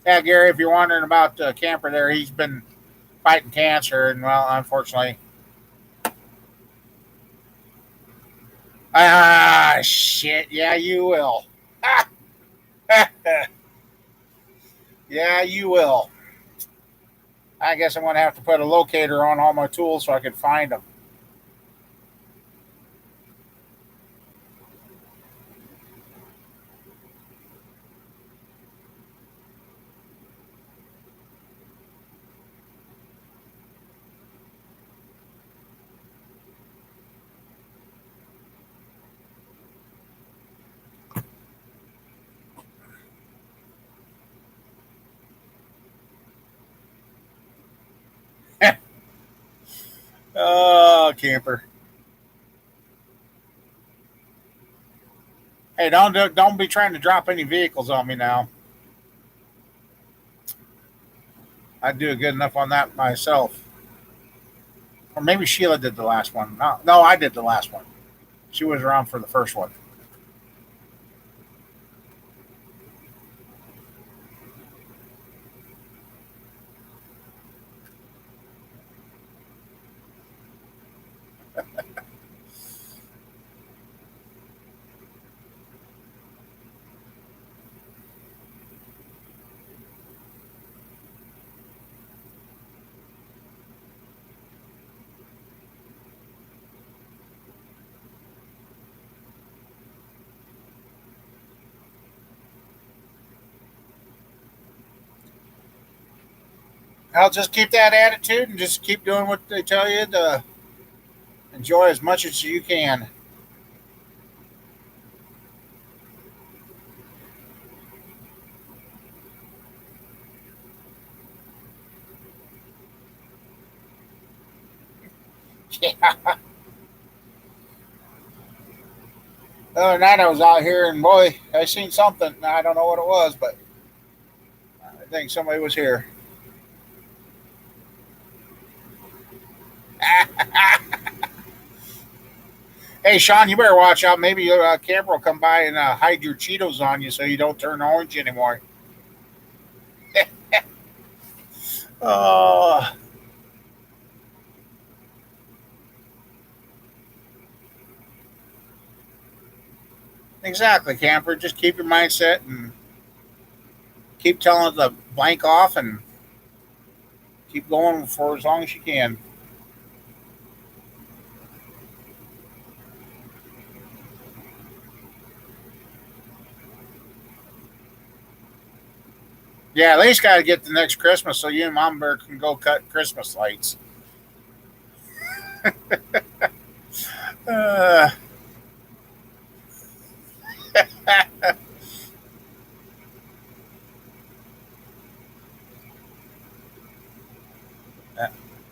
Yeah, Gary, if you're wondering about Camper there, he's been fighting cancer, and well, unfortunately, shit. Yeah, you will. Yeah, you will. I guess I'm going to have to put a locator on all my tools so I can find them. Oh, Camper. Hey, don't be trying to drop any vehicles on me now. I do good enough on that myself. Or maybe Sheila did the last one. No, I did the last one. She was around for the first one. I'll just keep that attitude and just keep doing what they tell you to enjoy as much as you can. Yeah. The other night I was out here and boy, I seen something. I don't know what it was, but I think somebody was here. Hey, Sean, you better watch out. Maybe your camera will come by and hide your Cheetos on you so you don't turn orange anymore. Oh, exactly, camper. Just keep your mindset and keep telling it to blank off and keep going for as long as you can. Yeah, at least got to get the next Christmas so you and Mom Bear can go cut Christmas lights. Uh,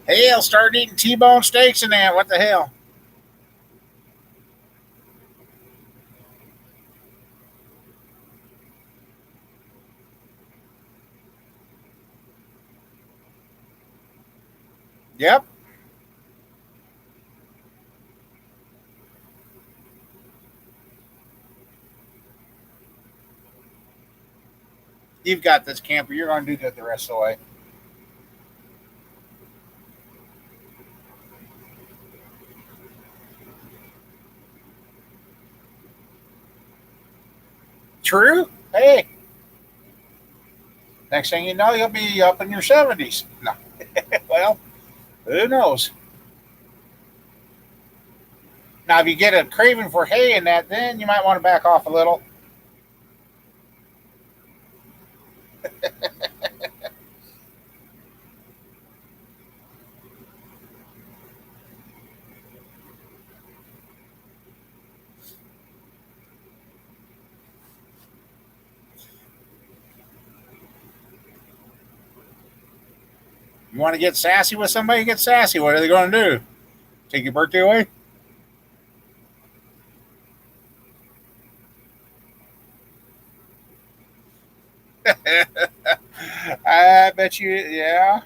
hey, I'll start eating T-bone steaks and that. What the hell? Yep, you've got this, camper. You're going to do good the rest of the way. True. Hey, next thing you know, you'll be up in your 70s. No, well, who knows? Now, if you get a craving for hay and that, then you might want to back off a little. You want to get sassy with somebody? Get sassy. What are they going to do? Take your birthday away? I bet you. Yeah.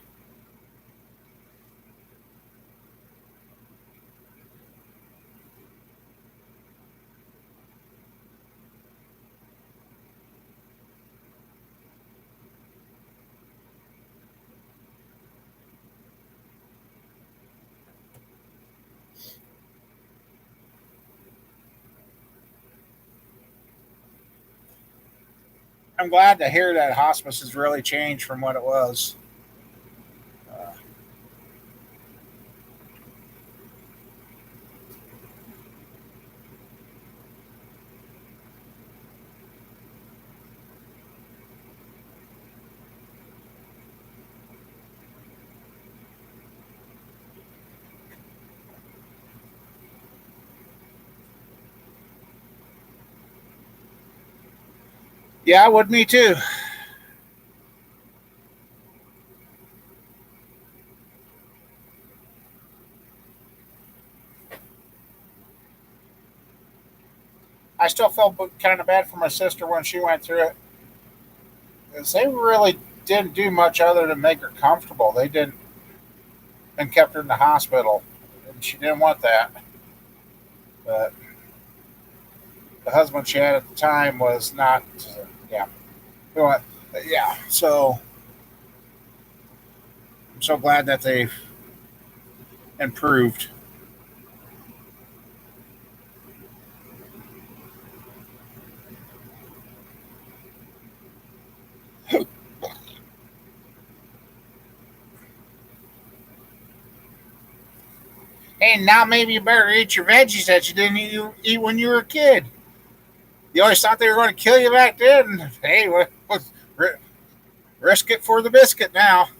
I'm glad to hear that hospice has really changed from what it was. Uh, yeah, would me too. I still felt kind of bad for my sister when she went through it, because they really didn't do much other than make her comfortable. They didn't, and kept her in the hospital, and she didn't want that. But the husband she had at the time was not. Yeah, yeah. So I'm so glad that they've improved. Hey, now maybe you better eat your veggies that you didn't eat when you were a kid. You always thought they were going to kill you back then. Hey, risk it for the biscuit now.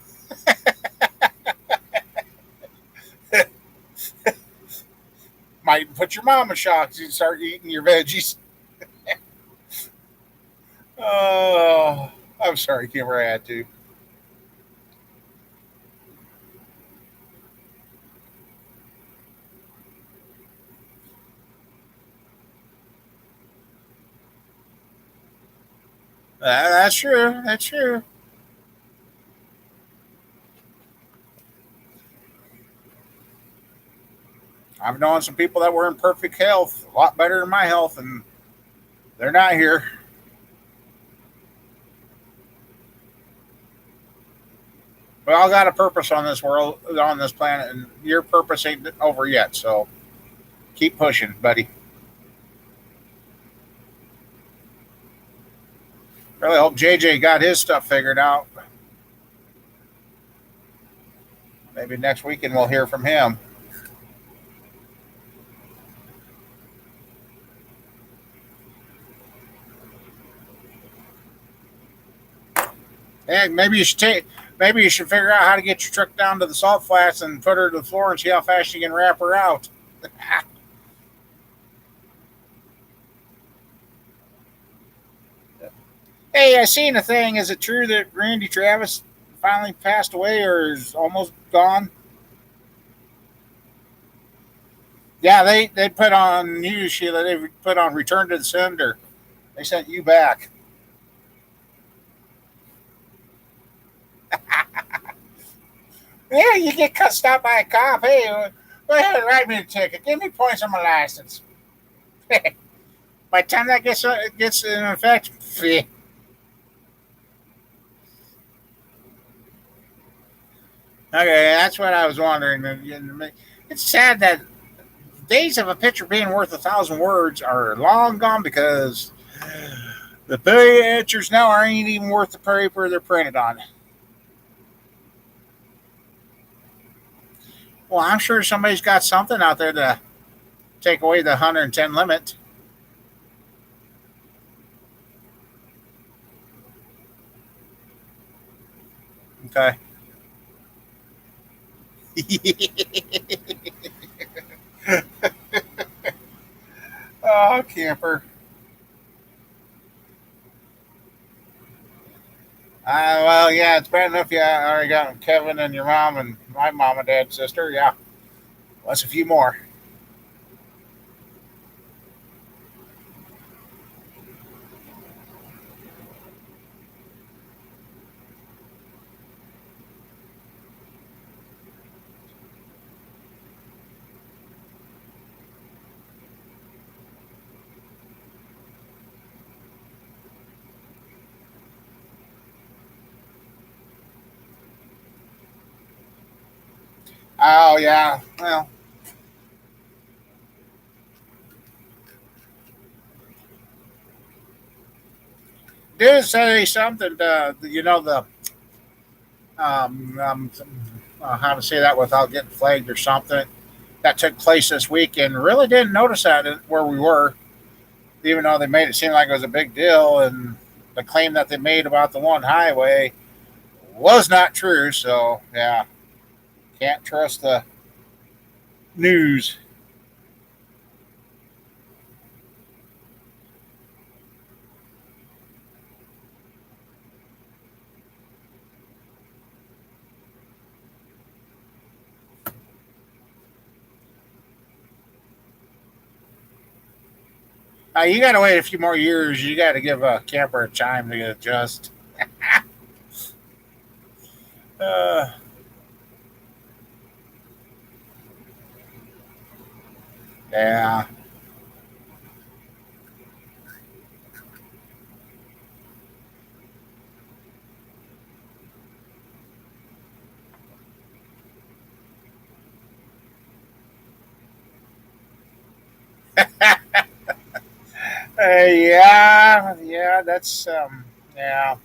Might put your mom in shock as you start eating your veggies. Oh, I'm sorry, Kimber, I had to. That's true. That's true. I've known some people that were in perfect health, a lot better than my health, and they're not here. We all got a purpose on this world, on this planet, and your purpose ain't over yet. So keep pushing, buddy. Really hope JJ got his stuff figured out. Maybe next weekend we'll hear from him. And maybe you should figure out how to get your truck down to the salt flats and put her to the floor and see how fast you can wrap her out. Hey, I seen a thing. Is it true that Randy Travis finally passed away or is almost gone? Yeah, they put on news, Sheila. They put on Return to the Sender. They sent you back. Yeah, you get cut stopped by a cop. Hey, go ahead and write me a ticket. Give me points on my license. By the time that gets in effect, okay, that's what I was wondering. It's sad that days of a picture being worth 1,000 words are long gone because the pictures now aren't even worth the paper they're printed on. Well, I'm sure somebody's got something out there to take away the 110 limit. Okay. Oh, camper. Well, yeah, it's bad enough. Yeah, I already got Kevin and your mom and my mom and dad, sister. Yeah, plus a few more. Oh, yeah. Well, did say something to, the um, how to say that without getting flagged or something that took place this weekend. Really didn't notice that where we were, even though they made it seem like it was a big deal. And the claim that they made about the one highway was not true. So, yeah, can't trust the news. You got to wait a few more years. You got to give a camper a time to adjust. Uh, yeah. Yeah. Yeah. That's yeah.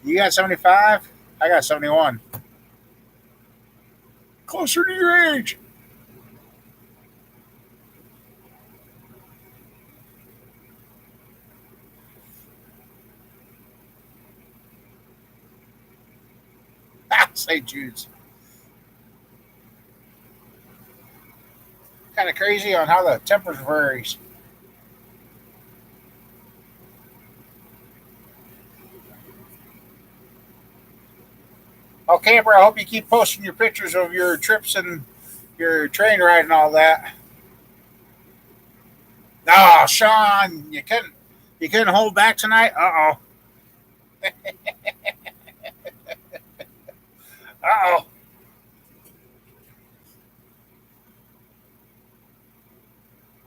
You got 75. I got 71. Closer to your age. St. Jude's. Kind of crazy on how the temperature varies. Oh, camper, I hope you keep posting your pictures of your trips and your train ride and all that. Oh, Sean, you couldn't hold back tonight. Uh oh. Uh oh.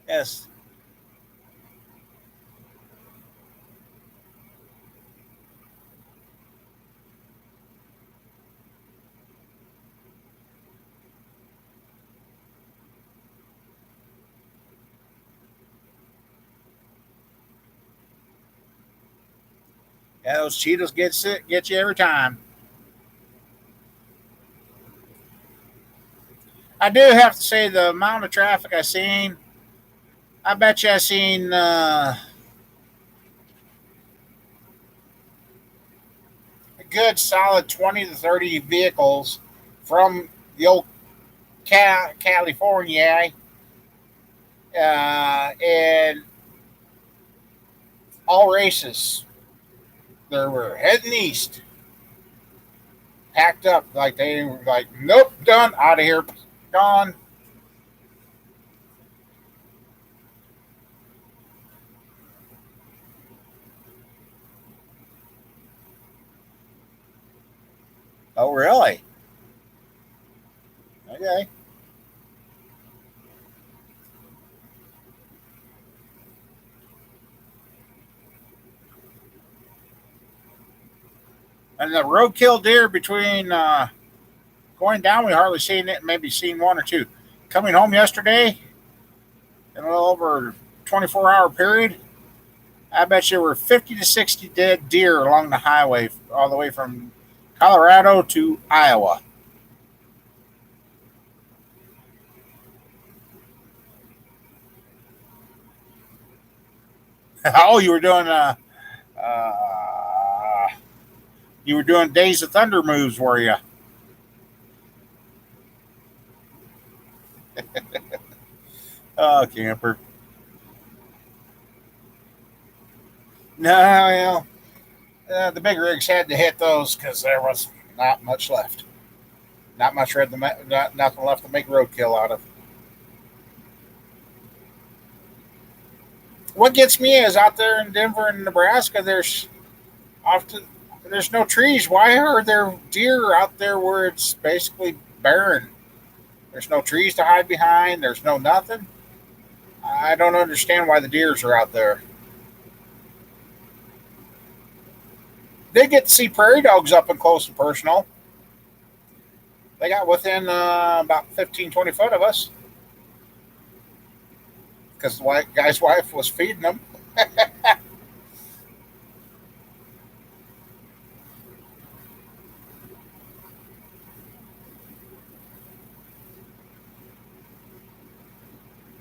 Yes. Yeah, those Cheetos get you every time. I do have to say the amount of traffic I seen. I bet you I seen a good solid 20 to 30 vehicles from the old California, and all races. They were heading east, packed up like they were like, nope, done, out of here, gone. Oh, really? Okay. And the roadkill deer between going down, we hardly seen it. Maybe seen one or two. Coming home yesterday, in a little over 24-hour period, I bet you were 50 to 60 dead deer along the highway all the way from Colorado to Iowa. Oh, uh, you were doing Days of Thunder moves, were you? Oh, camper. No, well, the big rigs had to hit those because there was not much left. Not much red, not, nothing left to make roadkill out of. What gets me is out there in Denver and Nebraska, often there's no trees. Why are there deer out there where it's basically barren? There's no trees to hide behind. There's no nothing. I don't understand why the deers are out there. They get to see prairie dogs up and close and personal. They got within about 15, 20 foot of us because the white guy's wife was feeding them.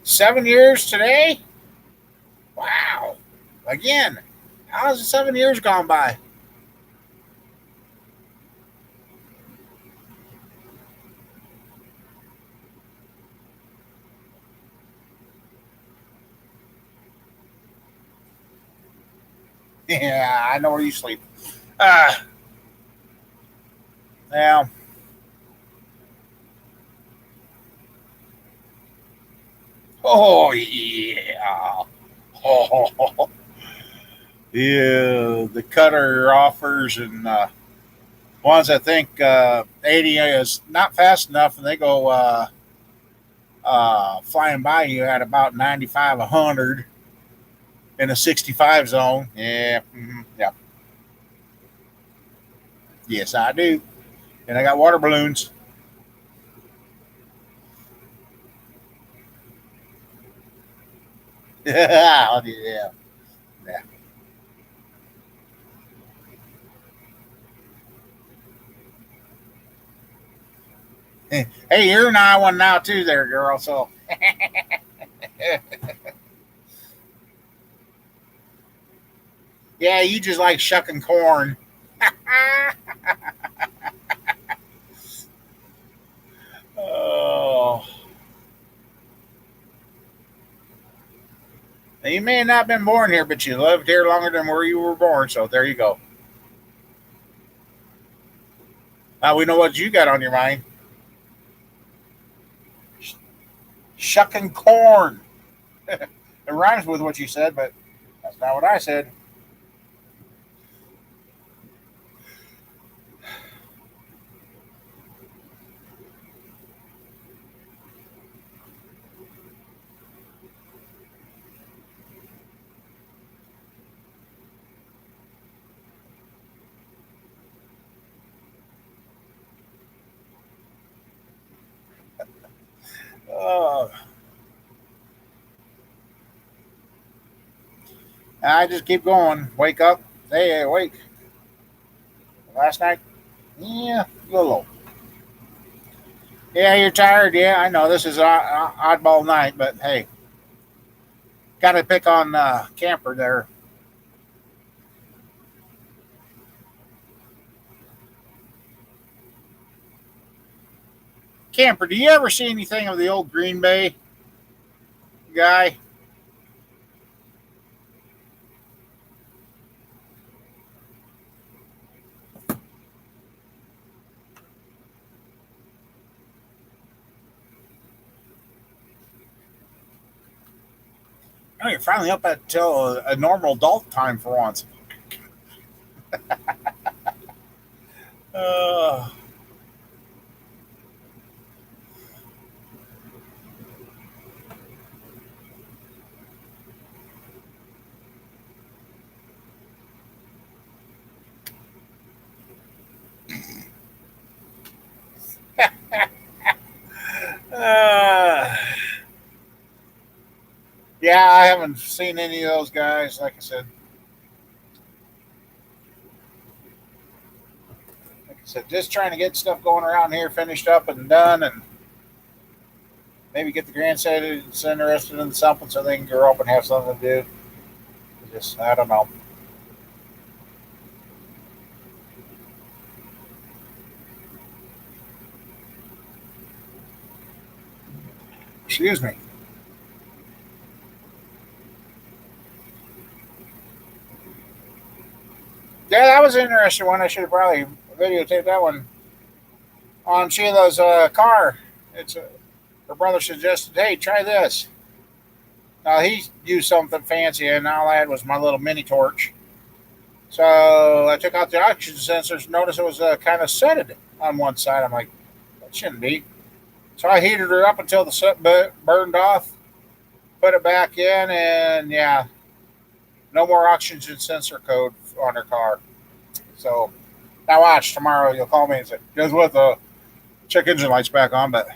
7 years today? Wow. Again, how's the 7 years gone by? Yeah, I know where you sleep. Uh, Yeah. Oh yeah. Oh yeah. The cutter offers and ones I think 80 is not fast enough, and they go flying by you at about 95, 100 in a 65 zone. Yeah. Yeah. Yes, I do. And I got water balloons. Yeah. Yeah. Hey, you're an I one now too, there, girl. So, yeah, you just like shucking corn. Oh, you may have not been born here, but you lived here longer than where you were born. So there you go. Now we know what you got on your mind. Shucking corn. It rhymes with what you said, but that's not what I said. Oh, I just keep going. Wake up. Hey, wake. Last night, yeah, a little. Yeah, you're tired. Yeah, I know this is oddball night, but hey, got to pick on Camper there. Camper, do you ever see anything of the old Green Bay guy? Oh, you're finally up until a normal adult time for once. Uh, uh, yeah, I haven't seen any of those guys. Like I said, just trying to get stuff going around here finished up and done, and maybe get the grandkids interested in something so they can grow up and have something to do. Just I don't know. Excuse me. Yeah, that was an interesting one. I should have probably videotaped that one on Sheila's car. It's her brother suggested, "Hey, try this." He used something fancy, and all I had was my little mini torch. So I took out the oxygen sensors. Noticed it was kind of setted on one side. I'm like, that shouldn't be. So I heated her up until the set burned off. Put it back in, and yeah, no more oxygen sensor code on her car. So now watch tomorrow. You'll call me and say, "Guess what? The check engine lights back on." But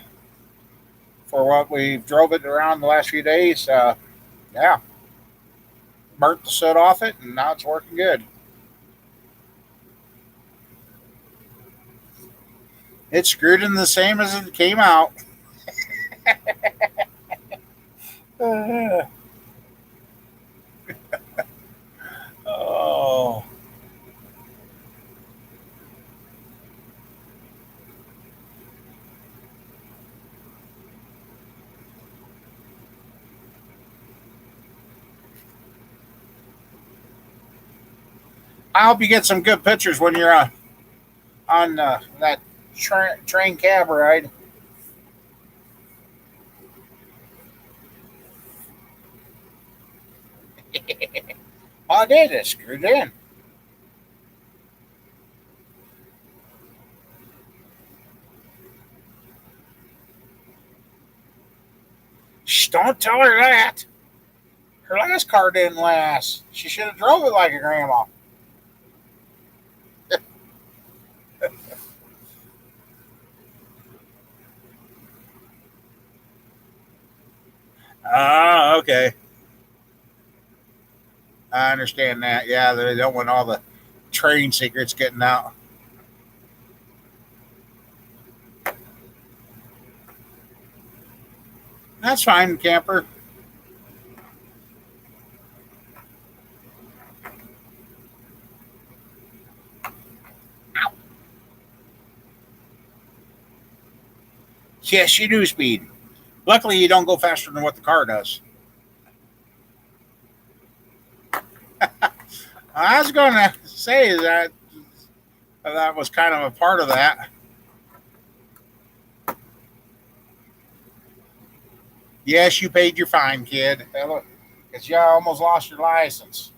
for what we drove it around the last few days, yeah, burnt the soot off it, and now it's working good. It's screwed in the same as it came out. Oh, I hope you get some good pictures when you're on that train cab ride. All I did is screwed in. Shh, don't tell her that. Her last car didn't last. She should have drove it like a grandma. Ah, okay. I understand that. Yeah, they don't want all the train secrets getting out. That's fine, camper. Yes, you do speed. Luckily, you don't go faster than what the car does. I was going to say that was kind of a part of that. Yes, you paid your fine, kid. Because you almost lost your license.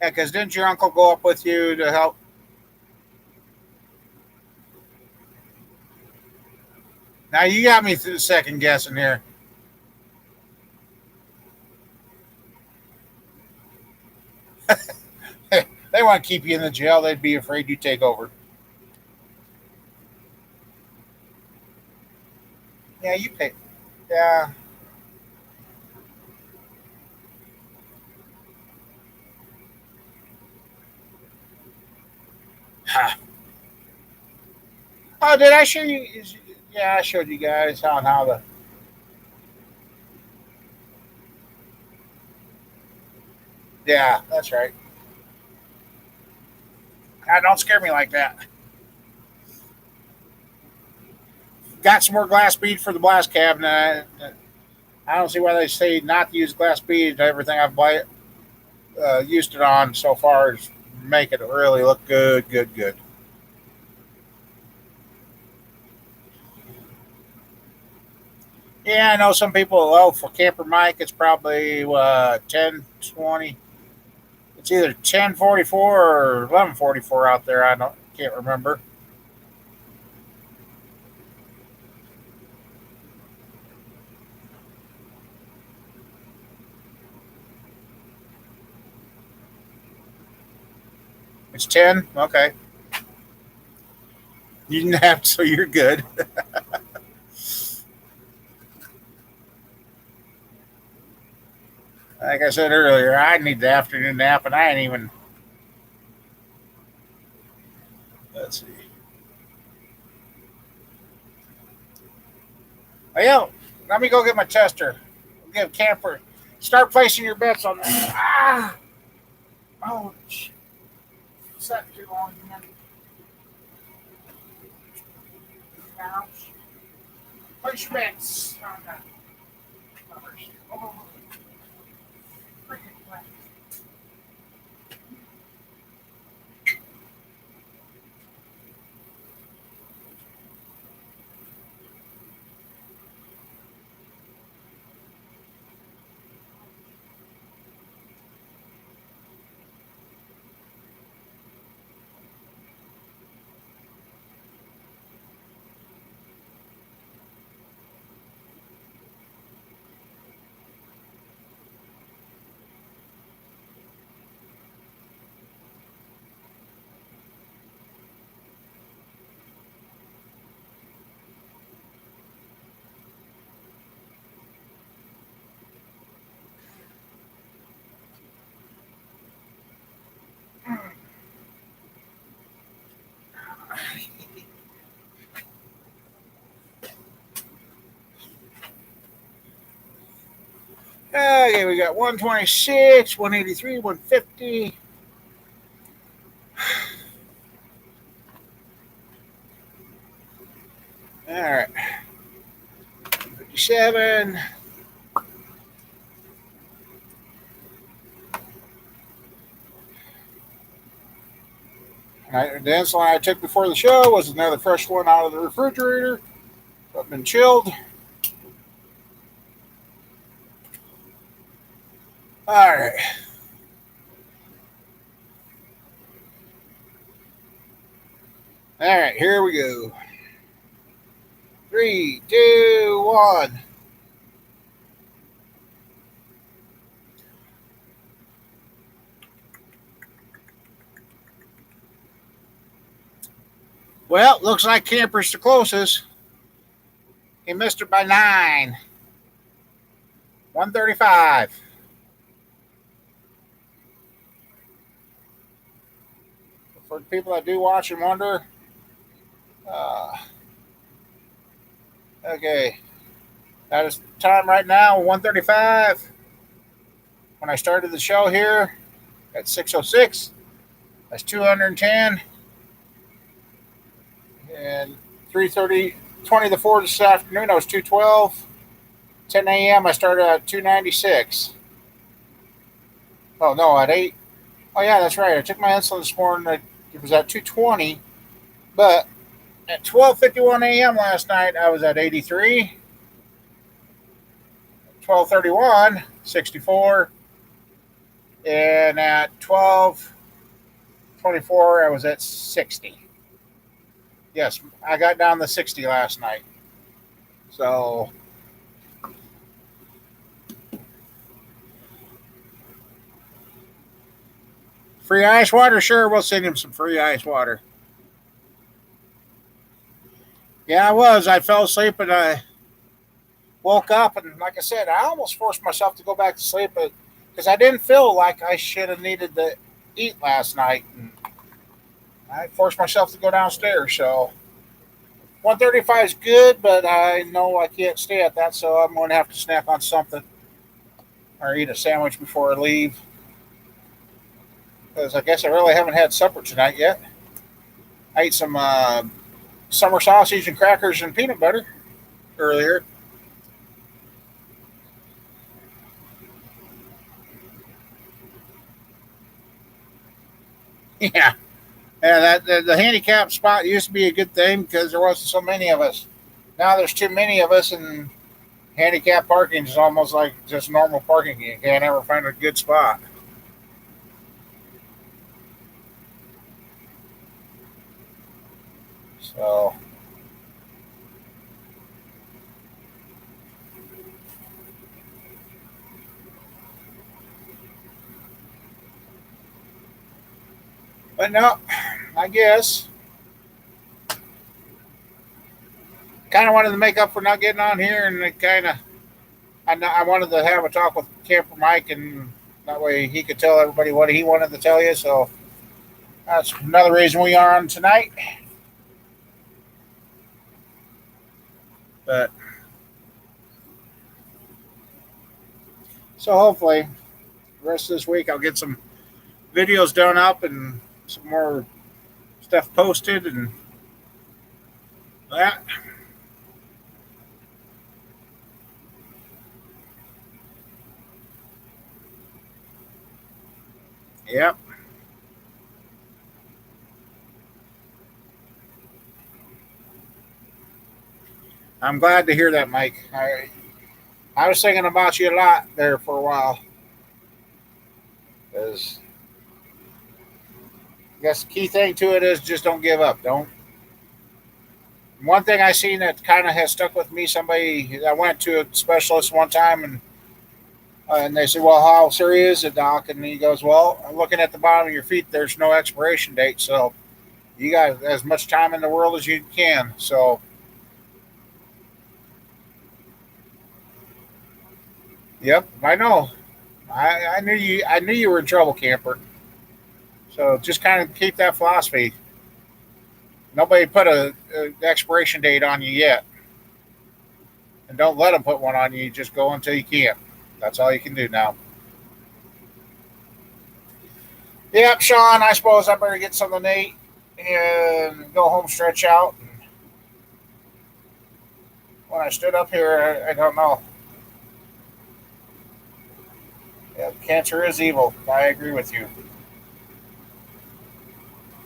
Yeah, because didn't your uncle go up with you to help? Now you got me second guessing here. They want to keep you in the jail. They'd be afraid you take over. Yeah, you pay. Yeah. Ha. Oh, did I show you? Yeah, I showed you guys how the. Yeah, that's right. Don't scare me like that. Got some more glass bead for the blast cabinet. I don't see why they say not to use glass bead. Everything I've used it on so far is make it really look good, good, good. Yeah, I know some people. Oh, for camper Mike, it's probably 10:20. It's either 10:44 or 11:44 out there. I don't can't remember. It's 10. Okay, you didn't have to, so you're good. Like I said earlier, I need the afternoon nap, and I ain't even. Let's see. Oh, yeah, let me go get my tester. Give camper. Start placing your bets on that. Ah, oh, set too long. Ouch. Place your bets on that. Oh, freaking Okay, we got 126, 183, 150. All right, 57. The insulin I took before the show was another fresh one out of the refrigerator. I've been chilled. All right. All right, here we go. 3, 2, 1. Well, looks like Camper's the closest. He missed it by 9. 135. For the people that do watch and wonder, uh, okay, that is time right now, 135. When I started the show here at 6:06, that's 210. And 3:30, 20 to 4 this afternoon, I was 212. 10 a.m., I started at 296. Oh, no, at 8. Oh, yeah, that's right. I took my insulin this morning. It was at 220. But at 12:51 a.m. last night, I was at 83. 12:31, 64. And at 12:24, I was at 60. Yes, I got down to 60 last night. So, free ice water? Sure, we'll send him some free ice water. Yeah, I was. I fell asleep and I woke up, and like I said, I almost forced myself to go back to sleep because I didn't feel like I should have needed to eat last night. And I forced myself to go downstairs. So 135 is good, but I know I can't stay at that, so I'm going to have to snack on something or eat a sandwich before I leave. Because I guess I really haven't had supper tonight yet. I ate some summer sausage and crackers and peanut butter earlier. Yeah. Yeah, the handicap spot used to be a good thing because there wasn't so many of us. Now there's too many of us, and handicap parking is almost like just normal parking. You can't ever find a good spot. So, but no, I guess kind of wanted to make up for not getting on here, and it kind of I wanted to have a talk with Camper Mike, and that way he could tell everybody what he wanted to tell you. So that's another reason we are on tonight. But so hopefully, the rest of this week I'll get some videos done up and some more stuff posted and that. Yep. I'm glad to hear that, Mike. I was thinking about you a lot there for a while. Because I guess the key thing to it is just don't give up. Don't. One thing I seen that kind of has stuck with me. Somebody I went to a specialist one time, and they said, "Well, how serious is it, doc?" And he goes, "Well, I'm looking at the bottom of your feet. There's no expiration date, so you got as much time in the world as you can." So, yep, I know. I knew you. I knew you were in trouble, camper. So just kind of keep that philosophy. Nobody put a expiration date on you yet, and don't let them put one on you. Just go until you can't. That's all you can do now. Yep, Sean, I suppose I better get something to eat and go home, stretch out. When I stood up here, I don't know. Yeah, cancer is evil. I agree with you.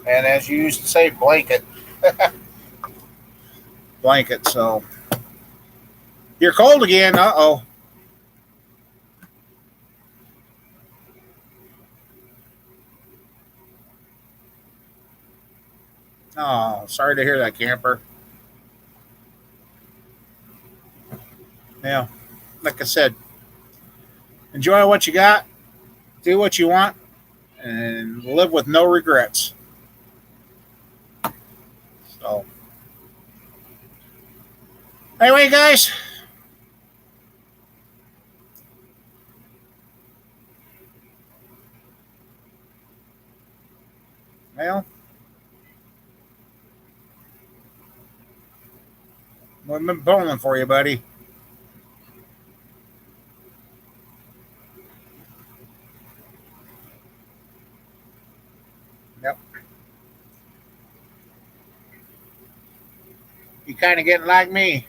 And as you used to say, blanket. Blanket. So you're cold again. Uh oh. Oh, sorry to hear that, camper. Yeah, like I said, enjoy what you got, do what you want, and live with no regrets. So, anyway, guys, well, we've been pulling for you, buddy. Yep. You kind of getting like me.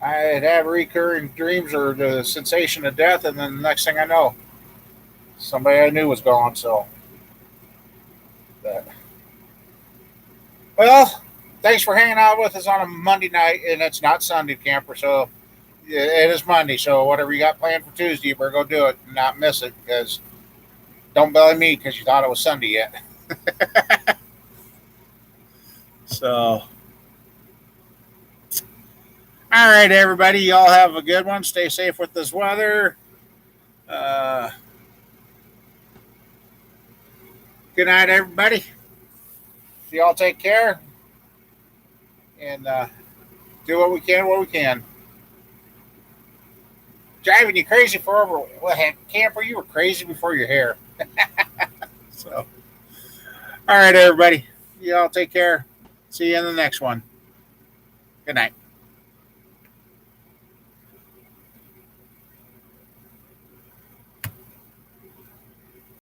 I'd have recurring dreams or the sensation of death, and then the next thing I know, somebody I knew was gone. So, but, well, thanks for hanging out with us on a Monday night, and it's not Sunday, camper. So yeah, it is Monday. So whatever you got planned for Tuesday, you better go do it and not miss it. Because don't blame me because you thought it was Sunday yet. So, all right, everybody, y'all have a good one. Stay safe with this weather. Uh, Good night, everybody. Y'all take care and do what we can where we can. Driving you crazy for over. Well, heck, camper, you were crazy before your hair. So, all right, everybody. Y'all take care. See you in the next one. Good night.